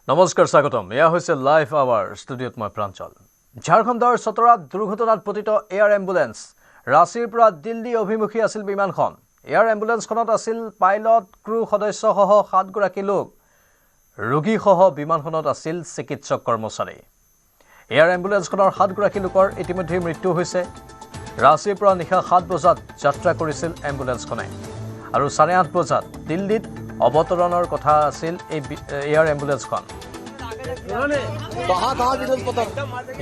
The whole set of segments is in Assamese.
নমস্কাৰ স্বাগতম এয়া হৈছে লাইভ আৱাৰ ষ্টুডিঅ'ত মই প্ৰাঞ্চল ঝাৰখণ্ডৰ সতৰাত দুৰ্ঘটনাত পতিত এয়াৰ এম্বুলেন্স ৰাঁচীৰ পৰা দিল্লী অভিমুখী আছিল বিমানখন এয়াৰ এম্বুলেন্সখনত আছিল পাইলট ক্ৰু সদস্যসহ 7 গৰাকী লোক ৰোগীসহ বিমানখনত আছিল চিকিৎসক কৰ্মচাৰী এয়াৰ এম্বুলেন্সখনৰ 7 গৰাকী লোকৰ ইতিমধ্যে মৃত্যু হৈছে ৰাঁচীৰ পৰা নিশা 7 বজাত যাত্ৰা কৰিছিল এম্বুলেন্সখনে আৰু 8:30 বজাত দিল্লীত অৱতৰণৰ কথা আছিল এই এয়াৰ এম্বুলেন্সখন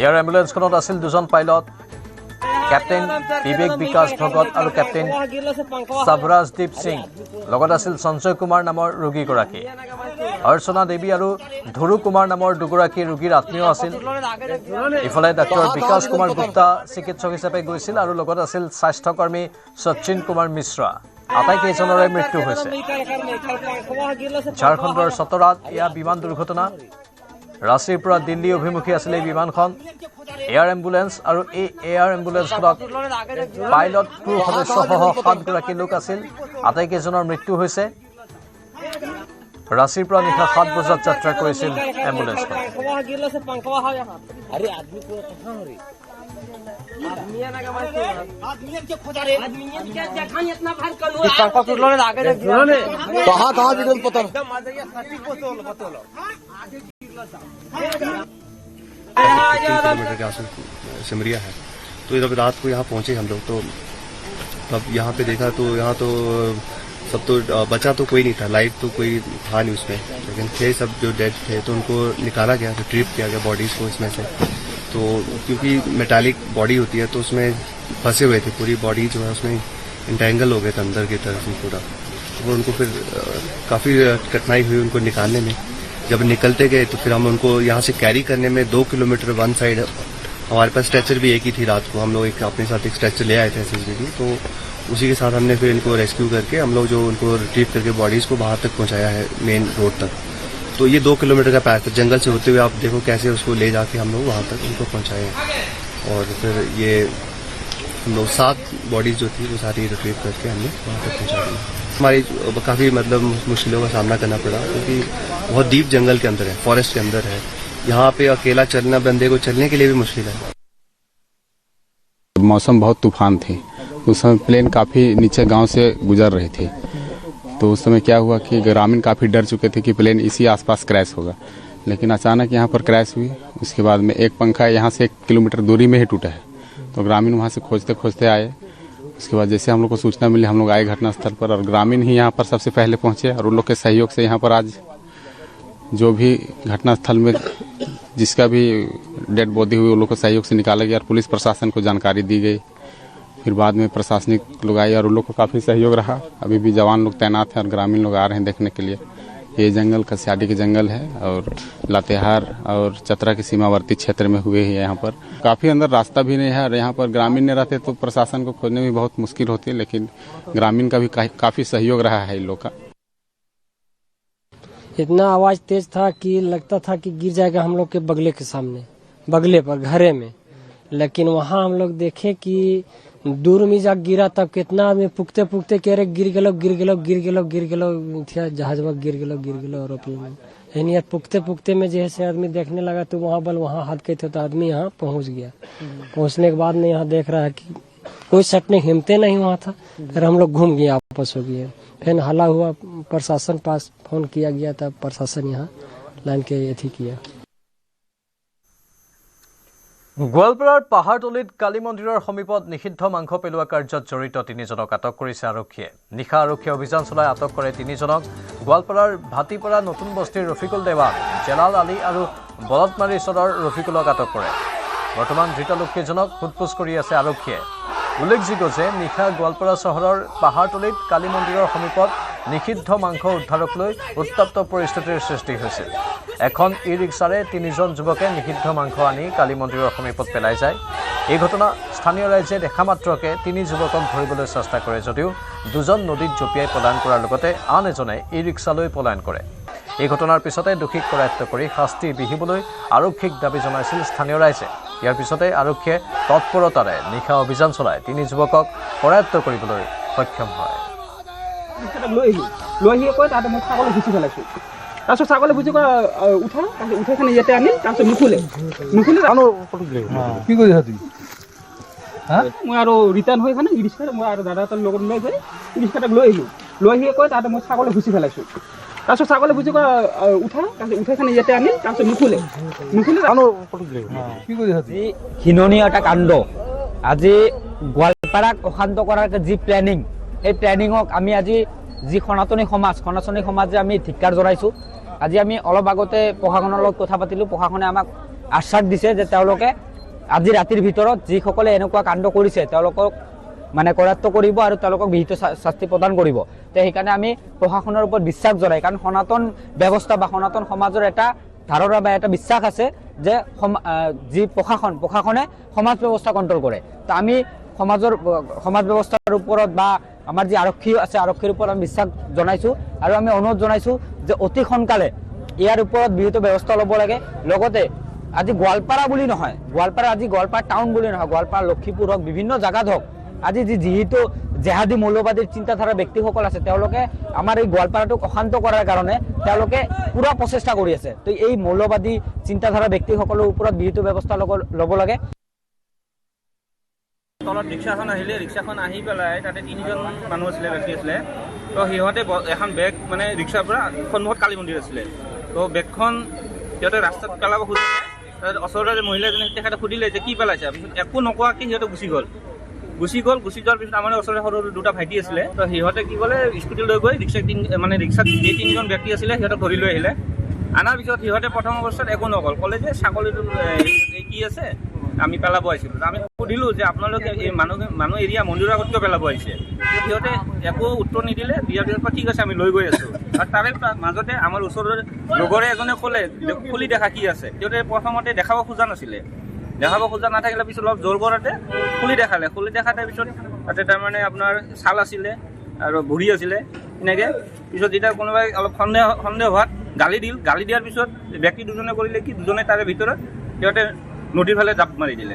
এয়াৰ এম্বুলেন্সখনত আছিল দুজন পাইলট কেপ্টেইন বিবেক বিকাশ ভগত আৰু কেপ্টেইন সাবৰাজদীপ সিং লগত আছিল সঞ্জয় কুমাৰ নামৰ ৰোগীগৰাকী অৰ্চনা দেৱী আৰু ধৰু কুমাৰ নামৰ দুগৰাকী ৰোগীৰ আত্মীয় আছিল ইফালে ডাক্তৰ বিকাশ কুমাৰ গুপ্তা চিকিৎসক হিচাপে গৈছিল আৰু লগত আছিল স্বাস্থ্যকৰ্মী সচিন কুমাৰ মিশ্ৰা আটাইকেইজনৰে মৃত্যু হৈছে ঝাৰখণ্ডৰ সতৰাত এয়া বিমান দুৰ্ঘটনা ৰাঁচীৰ পৰা দিল্লী অভিমুখী আছিল এই বিমানখন এয়াৰ এম্বুলেন্স আৰু এই এয়াৰ এম্বুলেন্সখনত পাইলট ক্ৰু সদস্যসহ 7 গৰাকী লোক আছিল আটাইকেইজনৰ মৃত্যু হৈছে ৰাঁচীৰ পৰা নিশা 7 বজাত যাত্ৰা কৰিছিল এম্বুলেন্সখন किलोमीटर के आसपास सिमरिया है तो जब रात को यहाँ पहुंचे हम लोग तो तब यहाँ पे देखा तो यहाँ तो सब तो बचा तो कोई नहीं था, लाइफ तो कोई था नहीं उसमें, लेकिन थे सब जो डेड थे तो उनको निकाला गया, रिट्रीव किया गया बॉडीज को इसमें से। तो क्योंकि मेटालिक बॉडी होती है तो उसमें फंसे हुए थे, पूरी बॉडी जो है उसमें इंटेंगल हो गए थे अंदर की तरफ पूरा। और उनको फिर काफ़ी कठिनाई हुई उनको निकालने में। जब निकलते गए तो फिर हम उनको यहाँ से कैरी करने में 2 किलोमीटर वन साइड, हमारे पास स्ट्रेचर भी एक ही थी। रात को हम लोग अपने साथ एक स्ट्रेचर ले आए थे एसएसबी की, तो उसी के साथ हमने फिर इनको रेस्क्यू करके हम लोग जो उनको रिट्रीव करके बॉडीज़ को बाहर तक पहुँचाया है मेन रोड तक। तो ये 2 किलोमीटर का पैथ जंगल से होते हुए आप देखो कैसे उसको ले जाके हम लोग वहाँ तक उनको पहुँचाए। और फिर ये हम लोग 7 बॉडीज़ जो थी वो सारी रिट्रीव करके हमने वहाँ तक पहुँचा दी। हमारी काफ़ी मतलब मुश्किलों का सामना करना पड़ा क्योंकि बहुत डीप जंगल के अंदर है, फॉरेस्ट के अंदर है। यहाँ पे अकेला चलना बंदे को चलने के लिए भी मुश्किल है। मौसम बहुत तूफान थे, उस समय प्लेन काफ़ी नीचे गांव से गुजर रही थी। तो उस समय क्या हुआ कि ग्रामीण काफ़ी डर चुके थे कि प्लेन इसी आसपास क्रैश होगा, लेकिन अचानक यहाँ पर क्रैश हुई। उसके बाद में एक पंखा यहाँ से 1 किलोमीटर दूरी में ही टूटा है। तो ग्रामीण वहाँ से खोजते खोजते आए। उसके बाद जैसे हम लोग को सूचना मिली हम लोग आए घटनास्थल पर, और ग्रामीण ही यहाँ पर सबसे पहले पहुँचे। और उन लोग के सहयोग से यहाँ पर आज जो भी घटनास्थल में जिसका भी डेड बॉडी हुई उन लोग को सहयोग से निकाला गया और पुलिस प्रशासन को जानकारी दी गई। फिर बाद में प्रशासनिक लोग आए और उन लोग को काफ़ी सहयोग रहा। अभी भी जवान लोग तैनात हैं और ग्रामीण लोग आ रहे हैं देखने के लिए। ये जंगल कसियाडी के जंगल है और लातेहार और चतरा के सीमावर्ती क्षेत्र में हुए हैं। यहाँ पर काफ़ी अंदर रास्ता भी नहीं है और यहाँ पर ग्रामीण नहीं रहते तो प्रशासन को खोजने में बहुत मुश्किल होती है, लेकिन ग्रामीण का भी काफ़ी सहयोग रहा है इन लोग का। इतना आवाज़ तेज था कि लगता था कि गिर जाएगा हम लोग के बगले के सामने, बगले पर घरे में। लेकिन वहाँ हम लोग देखे कि दूर में जा गिरा तब कितना आदमी पुगते पुगते कह रहे गिर गलो गिर गलो गिर गलो गिर गलो, जहाज गिर गलो एरोप्लेन। यानी पुगते पुगते में जैसे आदमी देखने लगा तो वहाँ बल वहाँ हाथ के थे तो आदमी यहाँ पहुँच गया। पहुँचने के बाद में यहाँ देख रहा है कि कोई सटने हिम्मते नहीं हुआ था। फिर हम लोग घूम गए, वापस हो गए। फिर हल्ला हुआ, प्रशासन पास फोन किया गया, तब प्रशासन यहाँ लाइन के अथी किया। গোৱালপাৰাৰ পাহাৰতলিত কালী মন্দিৰৰ সমীপত নিষিদ্ধ মাংস পেলোৱা কাৰ্যত জড়িত 3জনক আটক কৰিছে আৰক্ষীয়ে। নিশা আৰক্ষীয়ে অভিযান চলাই আটক কৰে 3জনক। গোৱালপাৰাৰ ভাটিপাৰা নতুন বস্তিৰ ৰফিকুল দেৱান, জেলাল আলী আৰু বলতমাৰী চৰৰ ৰফিকুলক আটক কৰে। বৰ্তমান ধৃত লোককেইজনক সোধপোছ কৰি আছে আৰক্ষীয়ে। উল্লেখযোগ্য যে নিশা গোৱালপাৰা চহৰৰ পাহাৰতলিত কালী মন্দিৰৰ সমীপত নিষিদ্ধ মাংস উদ্ধাৰক লৈ উত্তপ্ত পৰিস্থিতিৰ সৃষ্টি হৈছিল। এখন ই ৰিক্সাৰে 3জন যুৱকে নিষিদ্ধ মাংস আনি কালী মন্দিৰৰ সমীপত পেলাই যায়। এই ঘটনা স্থানীয় ৰাইজে দেখা মাত্ৰকে 3 যুৱকক ধৰিবলৈ চেষ্টা কৰে যদিও 2জন নদীত জঁপিয়াই পলায়ন কৰাৰ লগতে আন এজনে ই ৰিক্সালৈ পলায়ন কৰে। এই ঘটনাৰ পিছতে দোষীক কৰায়ত্ব কৰি শাস্তি বিহিবলৈ আৰক্ষীক দাবী জনাইছিল স্থানীয় ৰাইজে। ইয়াৰ পিছতে আৰক্ষীয়ে তৎপৰতাৰে নিশা অভিযান চলাই 3 যুৱকক কৰায়ত্ব কৰিবলৈ সক্ষম হয়। তাৰপিছত ছাগলী বুজি উঠা তাৰপিছত উঠাইখানে ইয়াতে আনি তাৰপিছত নুখুলে কি কৰি আছা তুমি মই আৰু ৰিটাৰ্ণ হৈ খানে ই ৰিক্সাত মই আৰু দাদা এটাৰ লগত লৈ গৈ ই ৰিক্সাটাক লৈ আহিলোঁ লৈ আহি কৈ তাতে মই ছাগলী ভুচি পেলাইছোঁ তাৰপিছত ছাগলী বুজি উঠা তাৰপিছত উঠাইখানে ইয়াতে আনি তাৰপিছত নুখুলে কি কৰি আছা তুমি ঘৃণনীয় এটা কাণ্ড আজি গোৱালপাৰাক অশান্ত কৰাৰ যি প্লেনিং সেই প্লেনিঙক আমি আজি যি সনাতনী সমাজে আমি ধিক্কাৰ জনাইছোঁ আজি আমি অলপ আগতে প্ৰশাসনৰ লগত কথা পাতিলোঁ প্ৰশাসনে আমাক আশ্বাস দিছে যে তেওঁলোকে আজি ৰাতিৰ ভিতৰত যিসকলে এনেকুৱা কাণ্ড কৰিছে তেওঁলোকক মানে কৰায়ত্ব কৰিব আৰু তেওঁলোকক বিহিত শাস্তি প্ৰদান কৰিব তো সেইকাৰণে আমি প্ৰশাসনৰ ওপৰত বিশ্বাস জনাই কাৰণ সনাতন ব্যৱস্থা বা সনাতন সমাজৰ এটা ধাৰণা বা এটা বিশ্বাস আছে যে যি প্ৰশাসনে সমাজ ব্যৱস্থা কণ্ট্ৰল কৰে তো আমি সমাজ ব্যৱস্থাৰ ওপৰত বা আমাৰ যি আৰক্ষী আছে আৰক্ষীৰ ওপৰত আমি বিশ্বাস জনাইছোঁ আৰু আমি অনুৰোধ জনাইছোঁ যে অতি সোনকালে ইয়াৰ ওপৰত বিহিত ব্যৱস্থা ল'ব লাগে লগতে আজি গোৱালপাৰা বুলি নহয় গোৱালপাৰা টাউন বুলি নহয় গোৱালপাৰা লক্ষীপুৰ হওক বিভিন্ন জাগাত হওক আজি যিহেতু জেহাদী মৌলবাদীৰ চিন্তাধাৰা ব্যক্তিসকল আছে তেওঁলোকে আমাৰ এই গোৱালপাৰাটোক অশান্ত কৰাৰ কাৰণে তেওঁলোকে পুৰা প্ৰচেষ্টা কৰি আছে তো এই মৌলবাদী চিন্তাধাৰা ব্যক্তিসকলৰ ওপৰত বিহিত ব্যৱস্থা ল'ব লাগে তলত ৰিক্সাখন আহিলে ৰিক্সাখন আহি পেলাই তাতে 3জন মানুহ আছিলে ব্যক্তি আছিলে তো সিহঁতে এখন বেগ মানে ৰিক্সাৰ পৰা সন্মুখত কালী মন্দিৰ আছিলে তো বেগখন সিহঁতে ৰাস্তাত পেলাব খুজিলে তাৰপিছত ওচৰতে মহিলাজনে তেখেতে সুধিলে যে কি পেলাইছে পিছত একো নকোৱাকৈ সিহঁতে গুচি যোৱাৰ পিছত আমাৰ ওচৰতে সৰু দুটা ভাইটি আছিলে তো সিহঁতে কি ক'লে স্কুটি লৈ গৈ ৰিক্সাত যি 3জন ব্যক্তি আছিলে সিহঁতক ধৰি লৈ আহিলে আনাৰ পিছত সিহঁতে প্ৰথম অৱস্থাত একো ক'লে যে ছাগলীটো কি আছে আমি পেলাব আহিছিলোঁ আমি সুধিলোঁ যে আপোনালোকে এই মানুহ এৰিয়া মন্দিৰৰ আগত কিয় পেলাব আহিছে সিহঁতে একো উত্তৰ নিদিলে দিয়াৰ পিছত ঠিক আছে আমি লৈ গৈ আছোঁ আৰু তাৰে মাজতে আমাৰ ওচৰৰ লগৰে এজনে ক'লে খুলি দেখা কি আছে সিহঁতে প্ৰথমতে দেখাব খোজা নাথাকিলে পিছত অলপ জোৰ কৰাতে খুলি দেখাতে পিছত তাতে তাৰমানে আপোনাৰ ছাল আছিলে আৰু ভৰি আছিলে এনেকৈ পিছত যেতিয়া কোনোবাই অলপ সন্দেহ হোৱাত গালি দিয়াৰ পিছত ব্যক্তি দুজনে কৰিলে কি দুজনে তাৰে ভিতৰত সিহঁতে নদীৰ ফালে জাপ মাৰি দিলে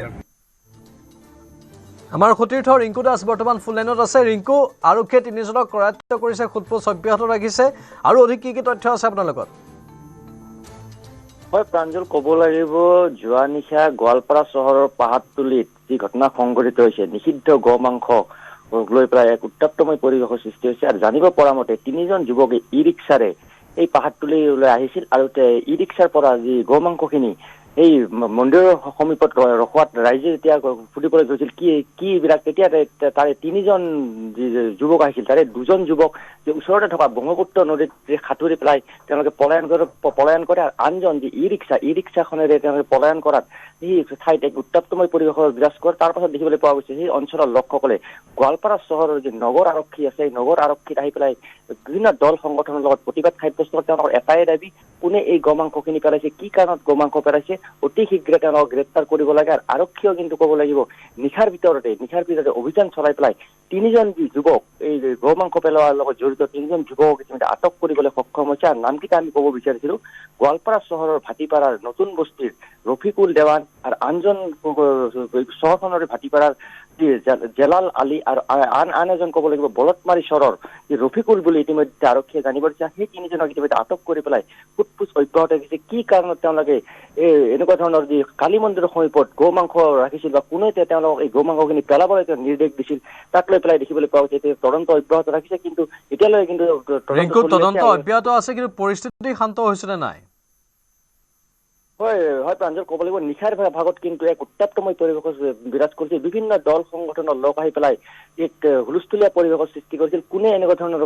আমাৰ সতীৰ্থ ৰিংকু দাস বৰ্তমান ফুল লাইনত আছে ৰিংকু আৰক্ষীয়ে 3জনক কৰায়ত্ব কৰিছে সোধপোছ অব্যাহত ৰাখিছে আৰু অধিক কি তথ্য আছে আপোনাৰ লগত হয় প্ৰাঞ্জল ক'ব লাগিব যোৱা নিশা গোৱালপাৰা চহৰৰ পাহাৰতলীত যি ঘটনা সংঘটিত হৈছে নিষিদ্ধ গো মাংস লৈ পেলাই এক উত্তপ্তময় পৰিৱেশৰ সৃষ্টি হৈছে আৰু জানিব পৰা মতে 3জন যুৱকে ই ৰিক্সাৰে এই পাহাৰতলীলৈ আহিছিল আৰু ই ৰিক্সাৰ পৰা যি গো মাংসখিনি এই মন্দিৰৰ সমীপত ৰখোৱাত ৰাইজে যেতিয়া সুধিবলৈ গৈছিল কি এইবিলাক তেতিয়া তাৰে 3জন যি যুৱক আহিছিল তাৰে 2জন যুৱক যে ওচৰতে থকা ব্ৰহ্মপুত্ৰ নদীত সাঁতুৰি পেলাই তেওঁলোকে পলায়ন কৰে আৰু আনজন যি ই ৰিক্সাখনেৰে তেওঁলোকে পলায়ন কৰাত সেই ঠাইত এক উত্তপ্তময় পৰিৱেশৰ বিৰাজ কৰে তাৰ পাছত দেখিবলৈ পোৱা গৈছে সেই অঞ্চলৰ লোকসকলে গোৱালপাৰা চহৰৰ যি নগৰ আৰক্ষী আছে এই নগৰ আৰক্ষীত আহি পেলাই বিভিন্ন দল সংগঠনৰ লগত প্ৰতিবাদ সাব্যস্ত তেওঁলোকৰ এটাই দাবী কোনে এই গো মাংসখিনি পেলাইছে কি কাৰণত গো মাংস পেলাইছে অতি শীঘ্ৰে তেওঁলোকক গ্ৰেপ্তাৰ কৰিব লাগে আৰু আৰক্ষীয়েও কিন্তু ক'ব লাগিব নিশাৰ ভিতৰতে অভিযান চলাই পেলাই 3জন যি যুৱক এই গো মাংস পেলোৱাৰ লগত জড়িত 3জন যুৱকক ইতিমধ্যে আটক কৰিবলৈ সক্ষম হৈছে আৰু নামকেইটা আমি ক'ব বিচাৰিছিলোঁ গোৱালপাৰা চহৰৰ ভাটিপাৰাৰ নতুন বস্তিৰ ৰফিকুল দেৱান আৰু আনজন চহৰখনৰ ভাটিপাৰাৰ জেলাল আলী আৰু আন এজন ক'ব লাগিব বলতমাৰী চৰৰ যি ৰফিকুল বুলি ইতিমধ্যে আৰক্ষীয়ে জানিব দিছে সেই 3জনক ইতিমধ্যে আটক কৰি পেলাই সোধপোছ অব্যাহত ৰাখিছে কি কাৰণত তেওঁলোকে এনেকুৱা ধৰণৰ যি কালী মন্দিৰৰ সমীপত গো মাংস ৰাখিছিল বা কোনে তেওঁলোকক এই গো মাংসখিনি পেলাবলৈ নিৰ্দেশ দিছিল তাক লৈ পেলাই দেখিবলৈ পোৱা গৈছে তদন্ত অব্যাহত ৰাখিছে কিন্তু এতিয়ালৈ কিন্তু তদন্ত অব্যাহত আছে কিন্তু পৰিস্থিতি শান্ত হৈছে নে নাই হয় প্ৰাঞ্জল ক'ব লাগিব নিশাৰ ভাগত কিন্তু এক উত্তপ্তময় পৰিৱেশ বিৰাজ কৰিছে বিভিন্ন দল সংগঠনৰ লোক আহি পেলাই এক হুলস্থুলীয়া পৰিৱেশৰ সৃষ্টি কৰিছিল কোনে এনেকুৱা ধৰণৰ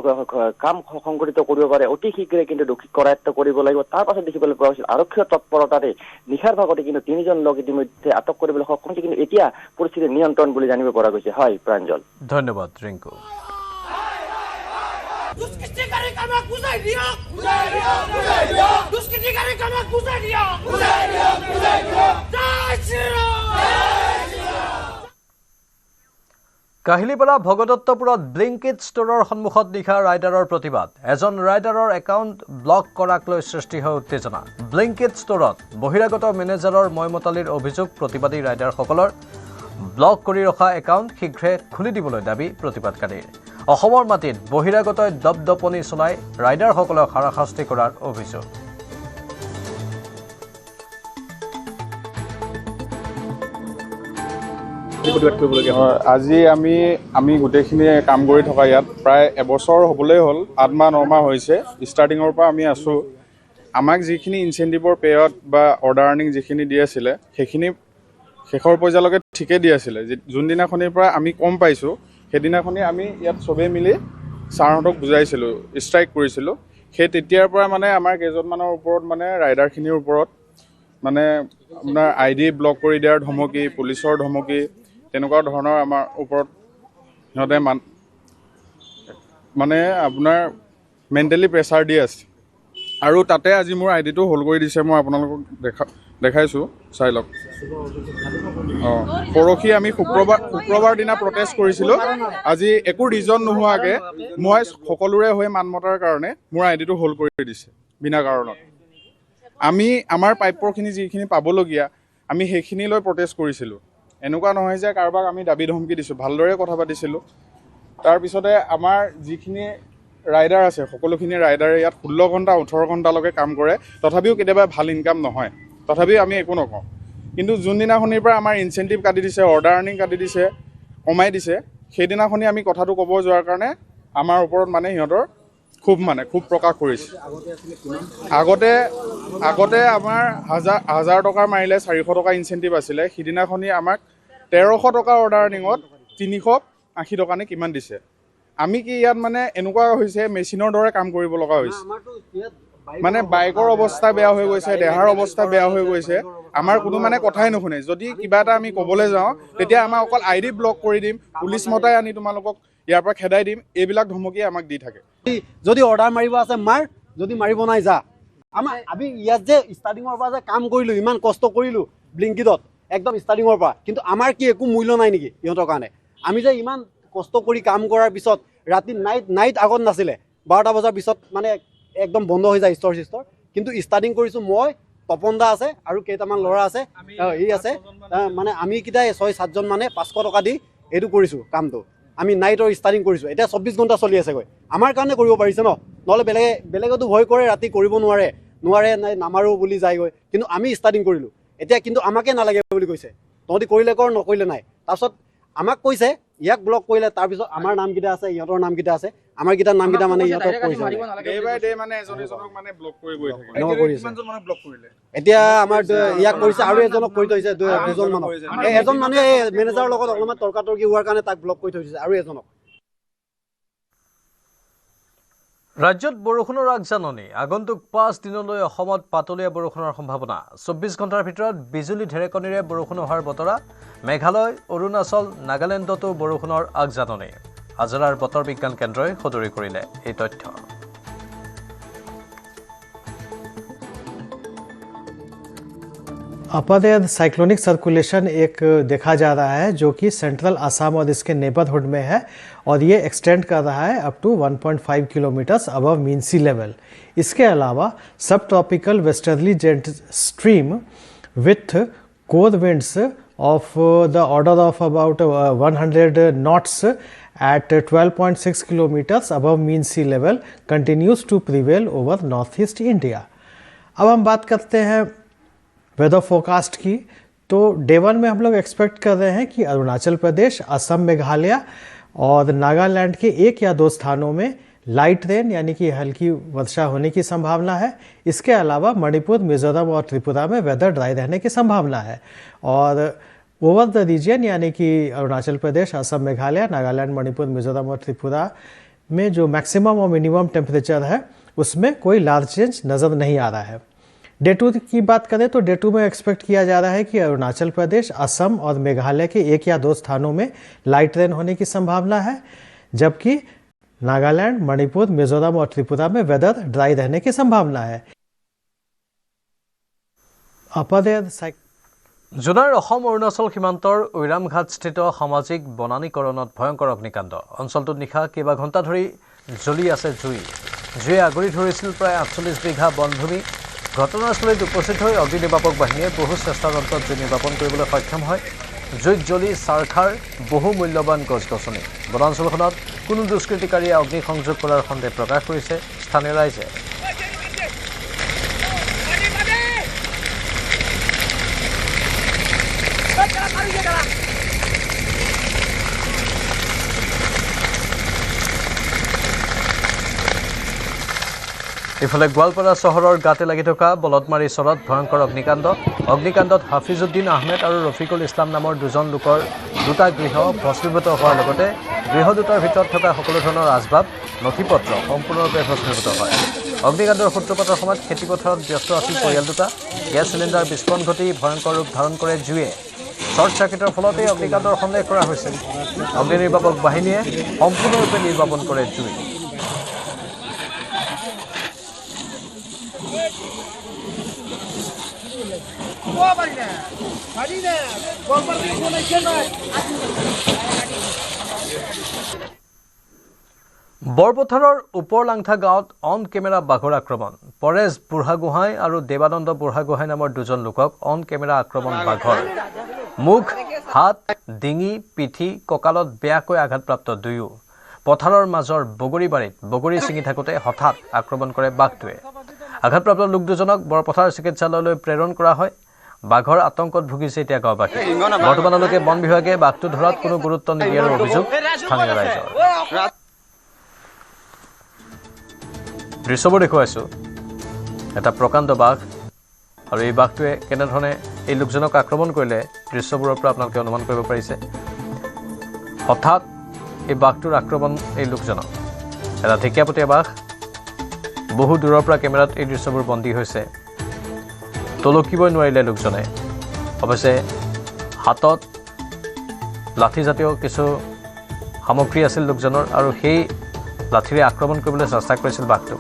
কাম সংঘটিত কৰিব পাৰে অতি শীঘ্ৰে কিন্তু দোষী কৰায়ত্ব কৰিব লাগিব তাৰ পাছত দেখিবলৈ পোৱা গৈছিল আৰক্ষীৰ তৎপৰতাৰে নিশাৰ ভাগতে কিন্তু 3জন লোক ইতিমধ্যে আটক কৰিবলৈ সক্ষম হৈছে কিন্তু এতিয়া পৰিস্থিতি নিয়ন্ত্ৰণ বুলি জানিব পৰা গৈছে হয় প্ৰাঞ্জল ধন্যবাদ ৰিংকু দুষ্কৃতিকাৰী কামক বুজাই দিয়ক দুষ্কৃতিকাৰী কামক বুজাই দিয়ক জয় শ্ৰীৰাম কাহিলীপাৰা ভগদত্তপুৰত ব্লিংকিট ষ্ট'ৰৰ সন্মুখত নিশা ৰাইডাৰৰ প্ৰতিবাদ এজন ৰাইডাৰৰ একাউণ্ট ব্লক কৰাক লৈ সৃষ্টি হয় উত্তেজনা ব্লিংকিট ষ্ট'ৰত বহিৰাগত মেনেজাৰৰ ময়মতালিৰ অভিযোগ প্ৰতিবাদী ৰাইডাৰসকলৰ ব্লক কৰি ৰখা একাউণ্ট শীঘ্ৰে খুলি দিবলৈ দাবী প্ৰতিবাদকাৰীৰ অসমৰ মাটিত বহিৰাগতই দপদপনি চলাই ৰাইডাৰসকলক হাৰাশাস্তি কৰাৰ অভিযোগ প্ৰতিবাদ কৰিবলগীয়া হ'ল? আজি আমি গোটেইখিনি কাম কৰি থকা ইয়াত প্ৰায় এবছৰ হ'বলৈ হ'ল, 8 মাহ 9 মাহ হৈছে। ষ্টাৰ্টিঙৰ পৰা আমি আছোঁ। আমাক যিখিনি ইনচেণ্টিভৰ পেয়ত বা অৰ্ডাৰ আৰ্নিং যিখিনি দি আছিলে সেইখিনি শেষৰ পৰ্যায়লৈকে ঠিকে দি আছিলে। যোনদিনাখনিৰ পৰা আমি কম পাইছোঁ সেইদিনাখনি আমি ইয়াত চবেই মিলি ছাৰহঁতক বুজাইছিলোঁ, ষ্ট্ৰাইক কৰিছিলোঁ। সেই তেতিয়াৰ পৰা মানে আমাৰ কেইজনমানৰ ওপৰত মানে ৰাইডাৰখিনিৰ ওপৰত মানে আপোনাৰ ID ব্লক কৰি দিয়াৰ ধমকি, পুলিচৰ ধমকি, তেনেকুৱা ধৰণৰ আমাৰ ওপৰত সিহঁতে মানে আপোনাৰ মেণ্টেলি প্ৰেছাৰ দি আছে। আৰু তাতে আজি মোৰ আইডিটো হোল্ড কৰি দিছে, মই আপোনালোকক দেখাইছোঁ, চাই লওক। পৰহি আমি শুক্ৰবাৰ দিনা প্ৰটেষ্ট কৰিছিলোঁ। আজি একো ৰিজন নোহোৱাকৈ মই সকলোৰে হৈ মান মতাৰ কাৰণে মোৰ আইডিটো হোল্ড কৰি দিছে বিনা কাৰণত। আমি আমাৰ প্ৰাপ্যখিনি যিখিনি পাবলগীয়া আমি সেইখিনি লৈ প্ৰটেষ্ট কৰিছিলোঁ। এনেকুৱা নহয় যে কাৰোবাক আমি দাবী ধমকি দিছোঁ, ভালদৰে কথা পাতিছিলোঁ। তাৰপিছতে আমাৰ যিখিনি ৰাইডাৰ আছে সকলোখিনি ৰাইডাৰে ইয়াত 16 ঘণ্টা 18 ঘণ্টালৈকে কাম কৰে, তথাপিও কেতিয়াবা ভাল ইনকাম নহয়, তথাপিও আমি একো নকওঁ। কিন্তু যোনদিনাখনিৰ পৰা আমাৰ ইনচেণ্টিভ কাটি দিছে, অৰ্ডাৰ আৰ্নিং কাটি দিছে, কমাই দিছে, সেইদিনাখনি আমি কথাটো ক'ব যোৱাৰ কাৰণে আমাৰ ওপৰত মানে সিহঁতৰ খুব প্ৰকাশ কৰিছে। আগতে আমাৰ 1000 টকাৰ মাৰিলে 400 টকা ইনচেণ্টিভ আছিলে। সিদিনাখনি আমাক 1300 টকা অৰ্ডাৰ আৰ্নিঙত 380 টকা নে কিমান দিছে। আমি কি ইয়াত মানে এনেকুৱা হৈছে মেচিনৰ দৰে কাম কৰিব লগা হৈছে। মানে বাইকৰ অৱস্থা বেয়া হৈ গৈছে, দেহাৰ অৱস্থা বেয়া হৈ গৈছে। আমাৰ কোনো মানে কথাই নুশুনে। যদি কিবা এটা আমি ক'বলৈ যাওঁ তেতিয়া আমাক অকল ID ব্লক কৰি দিম, পুলিচ মতাই আনি তোমালোকক ইয়াৰ পৰা খেদাই দিম, এইবিলাক ধমকি আমাক দি থাকে। যদি অৰ্ডাৰ মাৰিব আছে মাৰ, যদি মাৰিব নাই যা। আমি ইয়াত যে ষ্টাৰ্টিঙৰ পৰা যে কাম কৰিলোঁ, ইমান কষ্ট কৰিলোঁ ব্লিংকিটত একদম ষ্টাৰ্টিঙৰ পৰা, কিন্তু আমাৰ কি একো মূল্য নাই নেকি ইহঁতৰ কাৰণে? আমি যে ইমান কষ্ট কৰি কাম কৰাৰ পিছত ৰাতি নাইট আগত নাছিলে, 12টা বজাৰ পিছত মানে একদম বন্ধ হৈ যায় ষ্টৰ চিষ্টৰ। কিন্তু ষ্টাৰ্টিং কৰিছোঁ মই, তপন দা আছে আৰু কেইটামান ল'ৰা আছে, ই আছে, মানে আমি কেইটাই 6-7জন মানে 500 টকা দি এইটো কৰিছোঁ কামটো। আমি নাইটৰ ষ্টাৰ্টিং কৰিছোঁ, এতিয়া 24 ঘণ্টা চলি আছেগৈ। আমাৰ কাৰণে কৰিব পাৰিছে ন, নহ'লে বেলেগেতো ভয় কৰে, ৰাতি কৰিব নোৱাৰে নামাৰোঁ বুলি যায়গৈ। কিন্তু আমি ষ্টাৰ্টিং কৰিলোঁ এতিয়া, কিন্তু আমাকে নালাগে বুলি কৈছে, তহঁতি কৰিলে কৰ, নকৰিলে নাই। তাৰপিছত আমাক কৈছে ইয়াক ব্লক কৰিলে, তাৰপিছত আমাৰ নামকেইটা আছে, ইহঁতৰ নামকেইটা আছে, আমাৰ কেইটাৰ নামকেইটা মানে ইহঁতক কৈছে এতিয়া আমাৰ ইয়াক কৰিছে আৰু এজনক কৰি থৈছে, 2জন মানক। এজন মানুহে মেনেজাৰৰ লগত অলপমান তৰ্কাতৰ্কি হোৱাৰ কাৰণে তাক ব্লক কৰি থৈছে আৰু এজনক। ৰাজ্যত বৰষুণৰ আগজাননী। আগন্তুক 5 দিনলৈ অসমত পাতলীয়া বৰষুণৰ সম্ভাৱনা। 24 ঘণ্টাৰ ভিতৰত বিজুলী ঢেৰেকনিৰে বৰষুণ হোৱাৰ বতৰা। মেঘালয়, অৰুণাচল, নাগালেণ্ডতো বৰষুণৰ আগজাননী। আজৰাৰ বতৰ বিজ্ঞান কেন্দ্ৰই সদৰি কৰিলে এই তথ্য। अपर एयर साइक्लोनिक सर्कुलेशन एक देखा जा रहा है जो कि सेंट्रल असम और इसके नेबरहुड में है और ये एक्सटेंड कर रहा है up to 1.5 kilometres above mean sea level. इसके अलावा subtropical westerly jet stream with core winds of the order of about 100 knots at 12.6 kilometers above mean sea level continues to prevail over northeast India. अब हम बात करते हैं वेदर फोरकास्ट की। तो डे 1 में हम लोग एक्सपेक्ट कर रहे हैं कि अरुणाचल प्रदेश, असम, मेघालय और नागालैंड के 1 या 2 स्थानों में लाइट रेन यानी कि हल्की वर्षा होने की संभावना है। इसके अलावा मणिपुर, मिजोरम और त्रिपुरा में वेदर ड्राई रहने की संभावना है। और ओवर द रीजन यानी कि अरुणाचल प्रदेश, असम, मेघालय, नागालैंड, मणिपुर, मिजोरम और त्रिपुरा में जो मैक्सिमम और मिनिमम टेम्परेचर है उसमें कोई लार्ज चेंज नज़र नहीं आ रहा है। डे 2 की बात करें तो डे 2 में एक्सपेक्ट किया जा रहा है कि अरुणाचल प्रदेश, असम और मेघालय के 1 या 2 स्थानों में लाइट रेन होने की संभावना है, जबकि नागालैंड, मणिपुर, मिजोरम और त्रिपुरा में वेदर ड्राई रहने की संभावना है। अपर एयर জোনাৰ অসম অৰুণাচল সীমান্তৰ ঐৰামঘাটস্থিত সামাজিক বনানীকৰণত ভয়ংকৰ অগ্নিকাণ্ড। অঞ্চলটোত নিশা কেইবা ঘণ্টা ধৰি জ্বলি আছে জুই। জুয়ে আগুৰি ধৰিছিল প্ৰায় 48 বিঘা বনভূমি। ঘটনাস্থলীত উপস্থিত হৈ অগ্নি নিৰ্বাপক বাহিনীয়ে বহু চেষ্টাৰ অন্তত জুই নিৰ্বাপন কৰিবলৈ সক্ষম হয়। জুইত জ্বলি চাৰখাৰ বহু মূল্যৱান গছ-গছনি। বনাঞ্চলখনত কোনো দুষ্কৃতিকাৰীয়ে অগ্নি সংযোগ কৰাৰ সন্দেহ প্ৰকাশ কৰিছে স্থানীয় ৰাইজে। ইফালে গোৱালপাৰা চহৰৰ গাতে লাগি থকা বলদমাৰী চৰত ভয়ংকৰ অগ্নিকাণ্ডত হাফিজুদ্দিন আহমেদ আৰু ৰফিকুল ইছলাম নামৰ দুজন লোকৰ দুটা গৃহ ভস্মীভূত হোৱাৰ লগতে গৃহ দুটাৰ ভিতৰত থকা সকলো ধৰণৰ আচবাব নথিপত্ৰ সম্পূৰ্ণৰূপে ভস্মীভূত হয়। অগ্নিকাণ্ডৰ সূত্ৰপাতৰ সময়ত খেতিপথাৰত ব্যস্ত আছিল পৰিয়াল দুটা। গেছ চিলিণ্ডাৰ বিস্ফোৰণ ঘটি ভয়ংকৰ ৰূপ ধাৰণ কৰে জুয়ে। শ্বৰ্ট চাৰ্কিটৰ ফলতে অগ্নিকাণ্ডৰ সন্দেহ কৰা হৈছিল। অগ্নি নিৰ্বাপক বাহিনীয়ে সম্পূৰ্ণৰূপে নিৰ্বাপন কৰে জুই। বৰপথাৰৰ ওপৰলাংথা গাঁৱত অন কেমেৰা বাঘৰ আক্ৰমণ। পৰেশ বুঢ়াগোহাঁই আৰু দেৱানন্দ বুঢ়াগোহাঁই নামৰ দুজন লোকক অন কেমেৰা আক্ৰমণ বাঘৰ। মুখ, হাত, ডিঙি, পিঠি, কঁকালত বেয়াকৈ আঘাতপ্ৰাপ্ত দুয়ো। পথাৰৰ মাজৰ বগৰীবাৰীত বগৰী ছিঙি থাকোঁতে হঠাৎ আক্ৰমণ কৰে বাঘটোৱে। আঘাতপ্ৰাপ্ত লোক দুজনক বৰপথাৰ চিকিৎসালয়লৈ প্ৰেৰণ কৰা হয়। বাঘৰ আতংকত ভুগিছে এতিয়া গাঁওবাসী। বৰ্তমানলৈকে বন বিভাগে বাঘটো ধৰাত কোনো গুৰুত্ব নিদিয়াৰ অভিযোগ স্থানীয় ৰাইজৰ। দৃশ্যবোৰ দেখুৱাইছোঁ, এটা প্ৰকাণ্ড বাঘ আৰু এই বাঘটোৱে কেনেধৰণে এই লোকজনক আক্ৰমণ কৰিলে দৃশ্যবোৰৰ পৰা আপোনালোকে অনুমান কৰিব পাৰিছে। হঠাৎ এই বাঘটোৰ আক্ৰমণ এই লোকজনক। এটা ঢেকীয়াপতীয়া বাঘ, বহু দূৰৰ পৰা কেমেৰাত এই দৃশ্যবোৰ বন্দী হৈছে। তলকিবই নোৱাৰিলে লোকজনে। অৱশ্যে হাতত লাঠিজাতীয় কিছু সামগ্ৰী আছিল লোকজনৰ আৰু সেই লাঠিৰে আক্ৰমণ কৰিবলৈ চেষ্টা কৰিছিল বাঘটোক।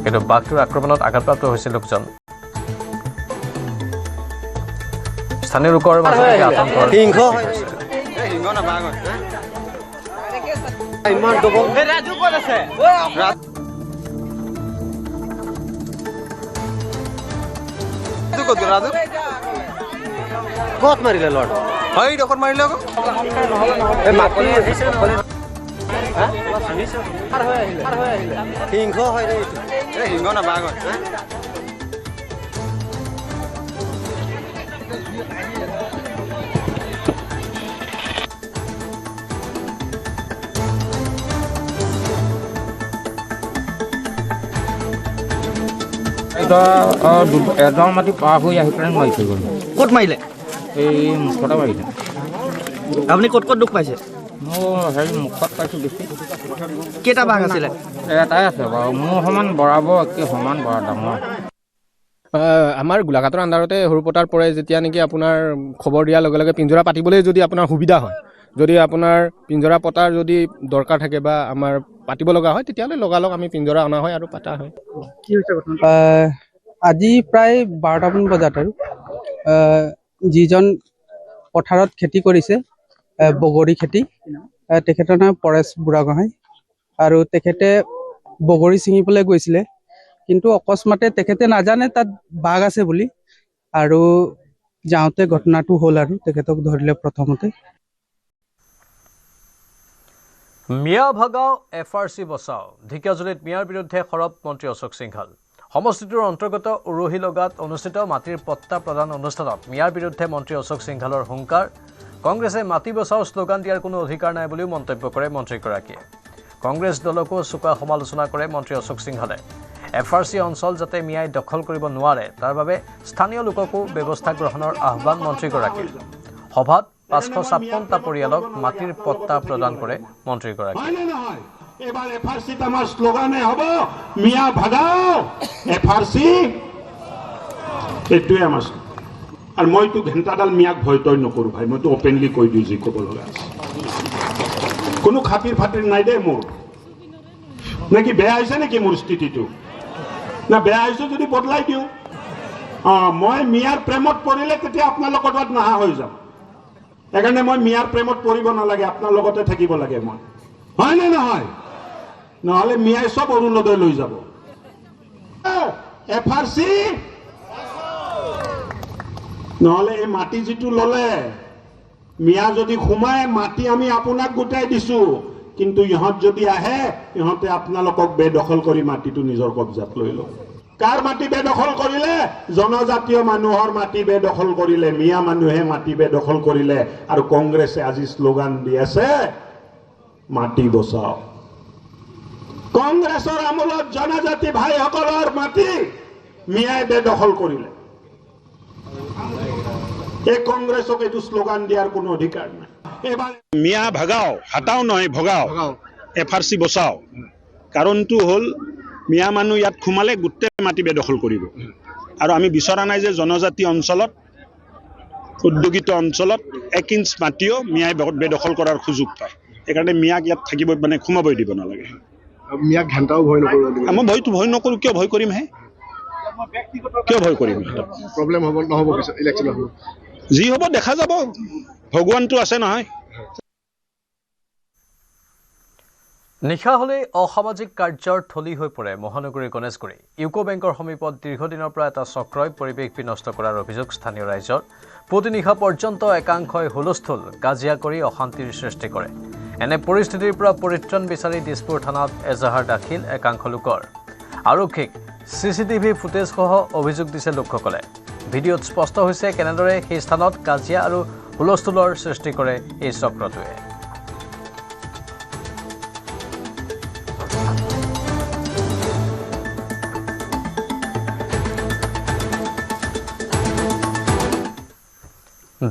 কিন্তু বাঘটোৰ আক্ৰমণত আঘাতপ্ৰাপ্ত হৈছিল লোকজন। স্থানীয় লোকৰ মাজতে আতংকৰ সৃষ্টি হৈছে। ক'ত মাৰিলে লৰ্ড? হয় ডকত মাৰিলে আকৌ সিংহ হয় ৰে, সিংহ না বাঘ হয়। এজন মাটি পাৰ হৈ আহি পেলাই মাৰি থৈ গ'ল। ক'ত মাৰিলে? এই মুখতে মাৰিলে। আপুনি ক'ত ক'ত দুখ পাইছে? মোৰ হেৰি মুখত পাইছোঁ বেছি। কেইটা বাঘ আছিলে? এটাই আছে বাৰু, মোৰ সমান বৰাবৰ একে সমান বৰা ডাঙৰ। আমাৰ গোলাঘাটৰ আণ্ডাৰতে সৰুপতাৰ পৰে। যেতিয়া নেকি আপোনাৰ খবৰ দিয়াৰ লগে লগে পিঞ্জৰা পাতিবলৈ যদি আপোনাৰ সুবিধা হয়, যদি আপোনাৰ পিঞ্জৰা পতাৰ যদি দৰকাৰ থাকে বা আমাৰ পাতিব লগা হয়, তেতিয়াহ'লে লগালগ আমি পিঞ্জৰা অনা হয় আৰু পতা হয়। কি হৈছে ঘটনা? আজি প্ৰায় 12টামান বজাত আৰু যিজন পথাৰত খেতি কৰিছে, বগৰী খেতি, তেখেতৰ নাম পৰেশ বুঢ়াগোহাঁই। আৰু তেখেতে বগৰী ছিঙিবলৈ গৈছিলে, কিন্তু অকস্মাতে তেখেতে নাজানে তাত বাঘ আছে বুলি, আৰু যাওঁতে ঘটনাটো হ'ল আৰু তেখেতক ধৰিলে প্ৰথমতে। মিয়া ভাগাও FRC বচাও। ঢেকিয়াজুলিত মিয়াৰ বিৰুদ্ধে সৰব মন্ত্ৰী অশোক সিংঘল। সমষ্টিটোৰ অন্তৰ্গত উৰহি লগাত অনুষ্ঠিত মাটিৰ পট্টা প্ৰদান অনুষ্ঠানত মিয়াৰ বিৰুদ্ধে মন্ত্ৰী অশোক সিংঘলৰ হুংকাৰ। কংগ্ৰেছে মাটি বচাও শ্লোগান দিয়াৰ কোনো অধিকাৰ নাই বুলিও মন্তব্য কৰে মন্ত্ৰীগৰাকীয়ে। কংগ্ৰেছ দলকো চোকা সমালোচনা কৰে মন্ত্ৰী অশোক সিংঘলে। FRC অঞ্চল যাতে মিয়াই দখল কৰিব নোৱাৰে তাৰ বাবে স্থানীয় লোককো ব্যৱস্থা গ্ৰহণৰ আহ্বান মন্ত্ৰীগৰাকীৰ। সভাত 556টা পৰিয়ালক মাটিৰ পট্টা প্ৰদান কৰে মন্ত্ৰীগৰাকীয়ে। এবাৰ FRC আমাৰ স্লোগানে হব মিয়া ভাগাও FRC, এইটোৱে আমাৰ। আৰু মইতো ঘণ্টাডাল মিয়াক ভয় তই নকৰো ভাই, মইতো অপেনলি কৈ দিওঁ যি ক'ব লগা আছে। কোনো খাতিৰ ফাতিৰ নাই দেই মোৰ। নাকি বেয়া হৈছে নেকি মোৰ স্থিতিটো? না বেয়া হৈছে যদি বদলাই দিওঁ। মই মিয়াৰ প্ৰেমত পৰিলে তেতিয়া আপোনালোকৰ লগত নাহা হৈ যাম। সেইকাৰণে মই মিয়াৰ প্ৰেমত পৰিব নালাগে, আপোনাৰ লগতে থাকিব লাগে মই। হয় নে নহয়? নহ'লে মিয়াই চব অৰুণোদয় লৈ যাব। FRC নহ'লে এই মাটি যিটো ল'লে, মিয়া যদি সোমায় মাটি আমি আপোনাক গোটাই দিছো, কিন্তু ইহঁত যদি আহে ইহঁতে আপোনালোকক বেদখল কৰি মাটিটো নিজৰ কব্জাত লৈ ল'ব। কাৰ মাটি বেদখল কৰিলে? জনজাতীয় মানুহৰ মাটি বেদখল কৰিলে, মিয়া মানুহে মাটি বেদখল কৰিলে। আৰু কংগ্ৰেছে আজি শ্লোগান দি আছে মাটি বচাও। কংগ্ৰেছৰ আমোলত জনজাতি ভাইসকলৰ মাটি মিয়াই বেদখল কৰিলে। এই কংগ্ৰেছক এইটো শ্লোগান দিয়াৰ কোনো অধিকাৰ নাই। এবাৰ মিয়া ভাগাও, হাতাও নহয় ভগাও, FRC বচাও। কাৰণটো হ'ল মিয়া মানুহ ইয়াত সোমালে গোটেই মাটি বেদখল কৰিব, আৰু আমি বিচৰা নাই যে জনজাতি অঞ্চলত, উদ্যোগিত অঞ্চলত 1 ইঞ্চ মাটিও মিয়াই বেদখল কৰাৰ সুযোগ পায়। সেইকাৰণে মিয়াক ইয়াত থাকিব মানে সোমাবই দিব নালাগে। মিয়াক ঘণ্টাও ভয় নকৰোঁ। মই ভয় নকৰোঁ। কিয় ভয় কৰিম হে? কিয় ভয় কৰিম? প্ৰব্লেম হ'ব নহ'ব পিছত ইলেকশ্যন হ'ব। যি হ'ব দেখা যাব, ভগৱানটো আছে নহয়। নিশা হ'লেই অসামাজিক কাৰ্যৰ থলী হৈ পৰে মহানগৰীৰ গণেশগুৰি। ইউকো বেংকৰ সমীপত দীৰ্ঘদিনৰ পৰা এটা চক্ৰই পৰিৱেশ বিনষ্ট কৰাৰ অভিযোগ স্থানীয় ৰাইজৰ। পুৱতি নিশা পৰ্যন্ত একাংশই হুলস্থুল কাজিয়া কৰি অশান্তিৰ সৃষ্টি কৰে। এনে পৰিস্থিতিৰ পৰা পৰিত্ৰাণ বিচাৰি দিছপুৰ থানাত এজাহাৰ দাখিল একাংশ লোকৰ। আৰক্ষীক CCTV ফুটেজসহ অভিযোগ দিছে লোকসকলে। ভিডিঅ'ত স্পষ্ট হৈছে কেনেদৰে সেই স্থানত কাজিয়া আৰু হুলস্থুলৰ সৃষ্টি কৰে এই চক্ৰটোৱে।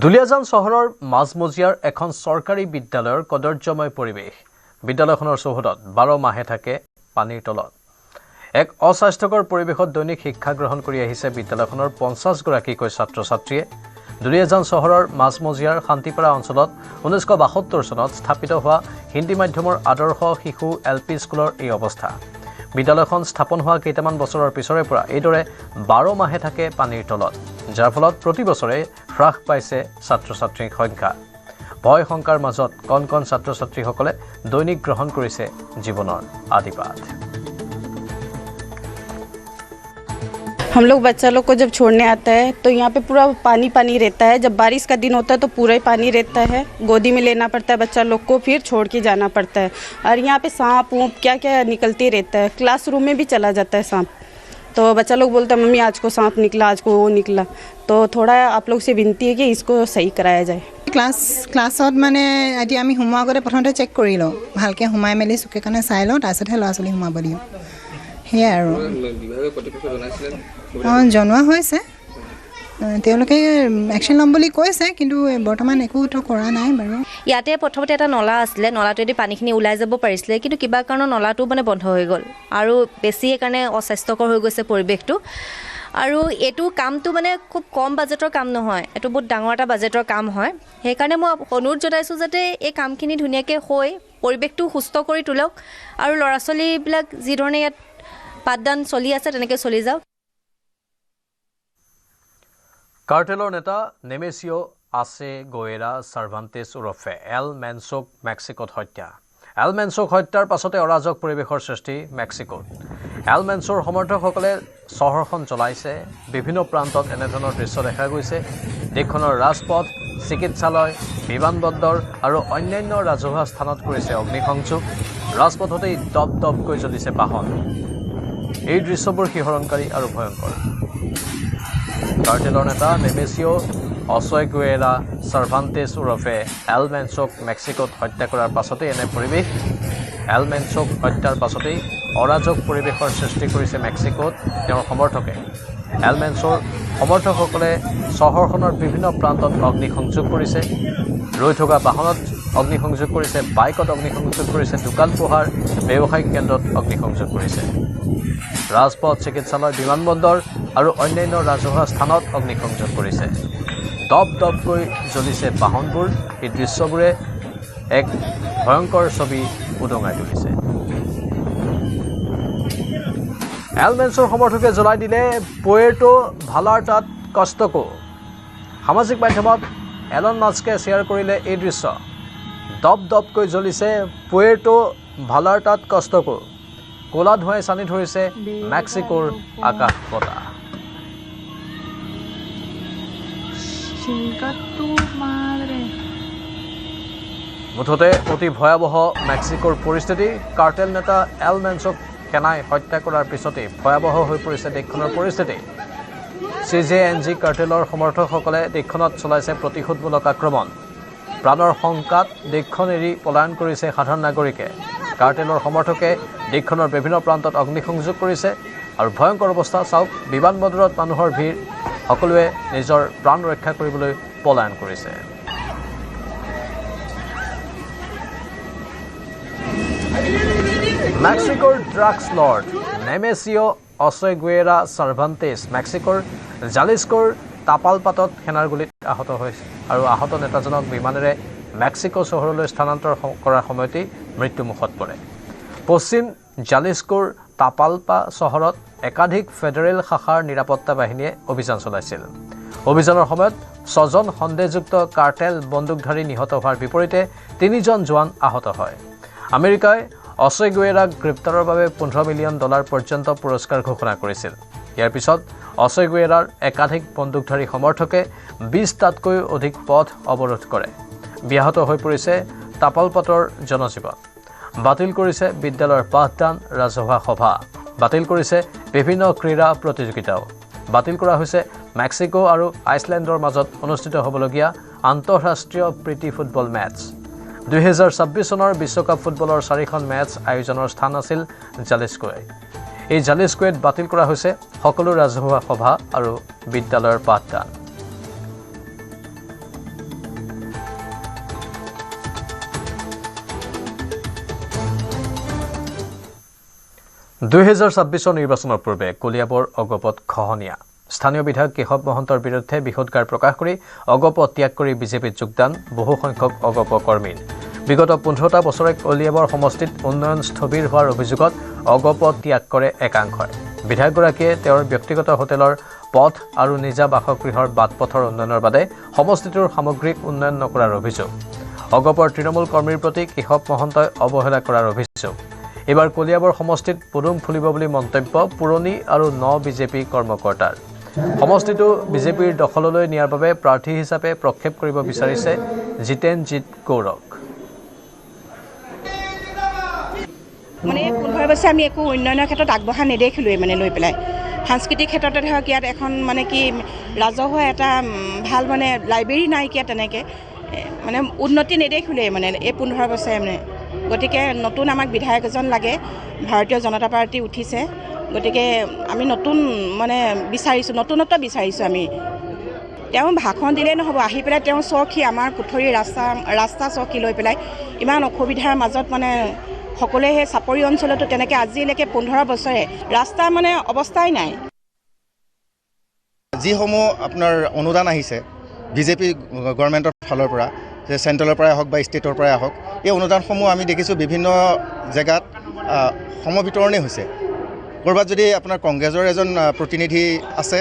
দুলিয়াজান চহৰৰ মাজমজিয়াৰ এখন চৰকাৰী বিদ্যালয়ৰ কদৰ্যময় পৰিৱেশ। বিদ্যালয়খনৰ চৌহদত 12 মাহে থাকে পানীৰ তলত। এক অস্বাস্থ্যকৰ পৰিৱেশত দৈনিক শিক্ষা গ্ৰহণ কৰি আহিছে বিদ্যালয়খনৰ 50গৰাকীকৈ ছাত্ৰ ছাত্ৰীয়ে। দুলিয়াজান চহৰৰ মাজমজিয়াৰ শান্তিপাৰা অঞ্চলত 1972 চনত স্থাপিত হোৱা হিন্দী মাধ্যমৰ আদৰ্শ শিশু LP স্কুলৰ এই অৱস্থা। বিদ্যালয়খন স্থাপন হোৱা কেইটামান বছৰৰ পিছৰে পৰা এইদৰে 12 মাহে থাকে পানীৰ তলত, যাৰ ফলত প্ৰতি বছৰে হ্ৰাস পাইছে ছাত্ৰ ছাত্ৰীৰ সংখ্যা। ভয় শংকাৰ মাজত কণ কণ ছাত্ৰ ছাত্ৰীসকলে দৈনিক গ্ৰহণ কৰিছে জীৱনৰ আদিপাঠ। हम लोग बच्चा लोग को जब छोड़ने आता है तो यहाँ पे पूरा पानी पानी रहता है। जब बारिश का दिन होता है तो पूरा ही पानी रहता है। गोदी में लेना पड़ता है बच्चा लोग को, फिर छोड़ के जाना पड़ता है। और यहाँ पे सांप वूप क्या क्या निकलते रहता है। क्लासरूम में भी चला जाता है सांप। तो बच्चा लोग बोलता है मम्मी आज को सांप निकला, आज को वो निकला। तो थोड़ा आप लोग से विनती है कि इसको सही कराया जाए। ক্লাছত মানে এতিয়া আমি সোমোৱাৰ আগতে প্ৰথমতে চেক কৰি লওঁ, ভালকৈ সোমাই মেলি চুকে কাৰণে চাই লওঁ, তাৰপিছতহে ল'ৰা ছোৱালী সোমাব দিওঁ। সেয়াই আৰু জনোৱা হৈছে, তেওঁলোকে একশ্যন ল'ম বুলি কৈছে, কিন্তু বৰ্তমান একোতো কৰা নাই বাৰু। ইয়াতে প্ৰথমতে এটা নলা আছিলে, নলাটোৱেদি পানীখিনি ওলাই যাব পাৰিছিলে, কিন্তু কিবা কাৰণত নলাটো মানে বন্ধ হৈ গ'ল আৰু বেছি সেইকাৰণে অস্বাস্থ্যকৰ হৈ গৈছে পৰিৱেশটো। আৰু এইটো কামটো মানে খুব কম বাজেটৰ কাম নহয়, এইটো বহুত ডাঙৰ এটা বাজেটৰ কাম হয়। সেইকাৰণে মই অনুৰোধ জনাইছোঁ যাতে এই কামখিনি ধুনীয়াকৈ হৈ পৰিৱেশটো সুস্থ কৰি তোলক আৰু ল'ৰা ছোৱালীবিলাক যিধৰণে ইয়াত পাঠদান চলি আছে তেনেকৈ চলি যাওক। কাৰ্টেলৰ নেতা নেমেচিঅ' আছে গোয়েৰা চাৰ্ভান্টেছ ওৰফে এল মেনছক মেক্সিকোত হত্যা। এল মেনছক হত্যাৰ পাছতে অৰাজক পৰিৱেশৰ সৃষ্টি মেক্সিকোত। এল মেনছৰ সমৰ্থকসকলে চহৰখন জ্বলাইছে। বিভিন্ন প্ৰান্তত এনেধৰণৰ দৃশ্য দেখা গৈছে। দেশখনৰ ৰাজপথ, চিকিৎসালয়, বিমানবন্দৰ আৰু অন্যান্য ৰাজহুৱা স্থানত কৰিছে অগ্নিসংযোগ। ৰাজপথতেই দপ দপকৈ জ্বলিছে বাহন। এই দৃশ্যবোৰ শিহৰণকাৰী আৰু ভয়ংকৰ। কাৰ্টেলৰ নেতা নেমেচিঅ' অচয়গুৱেৰা চাৰ্ভান্টেছ ওৰফে এল মেনছক মেক্সিকোত হত্যা কৰাৰ পাছতেই এনে পৰিৱেশ। এল মেনছক হত্যাৰ পাছতেই অৰাজক পৰিৱেশৰ সৃষ্টি কৰিছে মেক্সিকোত তেওঁৰ সমৰ্থকে। এল মেনছৰ সমৰ্থকসকলে চহৰখনৰ বিভিন্ন প্ৰান্তত অগ্নিসংযোগ কৰিছে। ৰৈ থকা বাহনত অগ্নিসংযোগ কৰিছে, বাইকত অগ্নিসংযোগ কৰিছে, দোকান পোহাৰ, ব্যৱসায়িক কেন্দ্ৰত অগ্নিসংযোগ কৰিছে। ৰাজপথ, চিকিৎসালয়, বিমানবন্দৰ আৰু অন্যান্য ৰাজহুৱা স্থানত অগ্নিসংযোগ কৰিছে। দপ দপকৈ জ্বলিছে বাহনবোৰ। এই দৃশ্যবোৰে এক ভয়ংকৰ ছবি উদঙাই তুলিছে। এল মেনছৰ সমৰ্থকে জ্বলাই দিলে পুৱেৰ্টো ভালাৰ্টাত কষ্টকো। সামাজিক মাধ্যমত এলন মাস্কে শ্বেয়াৰ কৰিলে এই দৃশ্য। দপ দপকৈ জ্বলিছে পুৱেৰ্টো ভালাৰ্টাত কষ্টকো। ক'লা ধোঁৱাই চানি ধৰিছে মেক্সিকোৰ আকাশ বতাহ। মুঠতে অতি ভয়াৱহ মেক্সিকোৰ পৰিস্থিতি। কাৰ্টেল নেতা এল মেনছক সেনাই হত্যা কৰাৰ পিছতেই ভয়াৱহ হৈ পৰিছে দেশখনৰ পৰিস্থিতি। CJNG কাৰ্টেলৰ সমৰ্থকসকলে দেশখনত চলাইছে প্ৰতিশোধমূলক আক্ৰমণ। প্ৰাণৰ শংকাত দেশখন এৰি পলায়ন কৰিছে সাধাৰণ নাগৰিকে। কাৰ্টেলৰ সমৰ্থকে দেশখনৰ বিভিন্ন প্ৰান্তত অগ্নিসংযোগ কৰিছে আৰু ভয়ংকৰ অৱস্থা চাওক বিমানবন্দৰত মানুহৰ ভিৰ সকলোৱে নিজৰ প্ৰাণ ৰক্ষা কৰিবলৈ পলায়ন কৰিছে মেক্সিকোৰ ড্ৰাগছ লৰ্ড নেমেচিঅ অচেগুয়েৰা চাৰ্ভান্টেছ মেক্সিকোৰ জালিস্কোৰ তাপালপাতত সেনাৰ গুলীত আহত হৈছে আৰু আহত নেতাজনক বিমানেৰে মেক্সিকো চহৰলৈ স্থানান্তৰ কৰাৰ সময়তেই মৃত্যুমুখত পৰে পশ্চিম জালিস্কোৰ তাপালপা চহৰত একাধিক ফেডাৰেল শাখাৰ নিৰাপত্তা বাহিনীয়ে অভিযান চলাইছিল অভিযানৰ সময়ত 6জন সন্দেহযুক্ত কাৰ্টেল বন্দুকধাৰী নিহত হোৱাৰ বিপৰীতে 3জন জোৱান আহত হয় আমেৰিকাই অচেগুয়েৰাক গ্ৰেপ্তাৰৰ বাবে $15 মিলিয়ন পৰ্যন্ত পুৰস্কাৰ ঘোষণা কৰিছিল ইয়াৰ পিছত অচেগুয়েৰাৰ একাধিক বন্দুকধাৰী সমৰ্থকে 20টাতকৈ অধিক পথ অৱৰোধ কৰে ব্যাহত হৈ পৰিছে তাপালপাতৰ জনজীৱন বাতিল কৰিছে বিদ্যালয়ৰ পাঠদান ৰাজহুৱা সভা বাতিল কৰিছে বিভিন্ন ক্ৰীড়া প্ৰতিযোগিতাও বাতিল কৰা হৈছে মেক্সিকো আৰু আইচলেণ্ডৰ মাজত অনুষ্ঠিত হ'বলগীয়া আন্তঃৰাষ্ট্ৰীয় প্ৰীতি ফুটবল মেচ 2026 চনৰ বিশ্বকাপ ফুটবলৰ 4খন মেচ আয়োজনৰ স্থান আছিল জালিস্কোৱে এই জালিস্কোৱেত বাতিল কৰা হৈছে সকলো ৰাজহুৱা সভা আৰু বিদ্যালয়ৰ পাঠদান নিৰ্বাচনৰ পূৰ্বে কলিয়াবৰ অগপত খহনীয়া স্থানীয় বিধায়ক কেশৱ মহন্তৰ বিৰুদ্ধে বিষোদগাৰ প্ৰকাশ কৰি অগপ ত্যাগ কৰি বিজেপিত যোগদান বহু সংখ্যক অগপ কৰ্মীৰ বিগত 15টা বছৰে কলিয়াবৰ সমষ্টিত উন্নয়ন স্থবিৰ হোৱাৰ অভিযোগত অগপ ত্যাগ কৰে একাংশই বিধায়কগৰাকীয়ে তেওঁৰ ব্যক্তিগত হোটেলৰ পথ আৰু নিজা বাসগৃহৰ বাটপথৰ উন্নয়নৰ বাবে সমষ্টিটোৰ সামগ্ৰিক উন্নয়ন নকৰাৰ অভিযোগ অগপৰ তৃণমূল কৰ্মীৰ প্ৰতি কেশৱ মহন্তই অৱহেলা কৰাৰ অভিযোগ এবাৰ কলিয়াবৰ সমষ্টিত পদুম ফুলিব বুলি মন্তব্য পুৰণি আৰু বিজেপি কৰ্মকৰ্তাৰ সমষ্টিটো বিজেপিৰ দখললৈ নিয়াৰ বাবে প্ৰাৰ্থী হিচাপে প্ৰক্ষেপ কৰিব বিচাৰিছে জিতেনজিৎ গৌৰক মানে 15 বছৰ আমি একো উন্নয়নৰ ক্ষেত্ৰত আগবঢ়া নেদেখিলোৱে মানে লৈ পেলাই সাংস্কৃতিক ক্ষেত্ৰতে ধৰক ইয়াত এখন মানে কি ৰাজহুৱা এটা ভাল মানে লাইব্ৰেৰী নাইকিয়া তেনেকৈ মানে উন্নতি নেদেখিলোৱে মানে এই 15 বছৰে মানে গতিকে নতুন আমাক বিধায়ক এজন লাগে ভাৰতীয় জনতা পাৰ্টি উঠিছে গতিকে আমি নতুন মানে বিচাৰিছোঁ নতুনত্ব বিচাৰিছোঁ আমি তেওঁ ভাষণ দিলেই নহ'ব আহি পেলাই তেওঁ চকী আমাৰ কুঠৰি ৰাস্তা চকী লৈ পেলাই ইমান অসুবিধাৰ মাজত মানে সকলোৱে সেই চাপৰি অঞ্চলতো তেনেকৈ আজিলৈকে 15 বছৰে ৰাস্তা মানে অৱস্থাই নাই যিসমূহ আপোনাৰ অনুদান আহিছে বিজেপি গভৰ্ণমেণ্টৰ ফালৰ পৰা যে চেণ্ট্ৰেলৰ পৰাই হওক বা ষ্টেটৰ পৰাই হওক এই অনুদানসমূহ আমি দেখিছোঁ বিভিন্ন জেগাত সমবিতৰণে হৈছে ক'ৰবাত যদি আপোনাৰ কংগ্ৰেছৰ এজন প্ৰতিনিধি আছে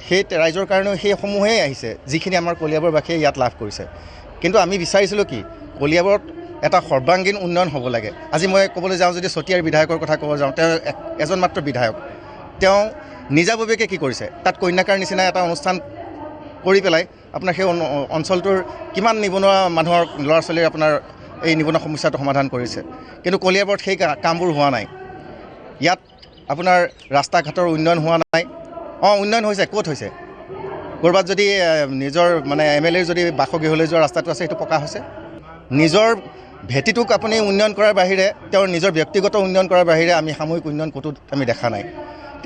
সেই ৰাইজৰ কাৰণেও সেইসমূহেই আহিছে যিখিনি আমাৰ কলিয়াবৰবাসীয়ে ইয়াত লাভ কৰিছে কিন্তু আমি বিচাৰিছিলোঁ কি কলিয়াবৰত এটা সৰ্বাংগীন উন্নয়ন হ'ব লাগে আজি মই ক'বলৈ যাওঁ যদি চতিয়াৰ বিধায়কৰ কথা ক'ব যাওঁ তেওঁ এজন মাত্ৰ বিধায়ক তেওঁ নিজাববীয়াকৈ কি কৰিছে তাত কন্যাকাৰ নিচিনা এটা অনুষ্ঠান কৰি পেলাই আপোনাৰ সেই অঞ্চলটোৰ কিমান নিবনুৱা মানুহৰ ল'ৰা ছোৱালীৰ আপোনাৰ এই নিবনুৱা সমস্যাটো সমাধান কৰিছে কিন্তু কলিয়াবৰত সেই কামবোৰ হোৱা নাই ইয়াত আপোনাৰ ৰাস্তা ঘাটৰ উন্নয়ন হোৱা নাই উন্নয়ন হৈছে ক'ত হৈছে ক'ৰবাত যদি নিজৰ মানে MLAৰ যদি বাসগৃহলৈ যোৱা ৰাস্তাটো আছে সেইটো পকা হৈছে নিজৰ ভেটিটোক আপুনি উন্নয়ন কৰাৰ বাহিৰে তেওঁৰ নিজৰ ব্যক্তিগত উন্নয়ন কৰাৰ বাহিৰে আমি সামূহিক উন্নয়ন ক'তো আমি দেখা নাই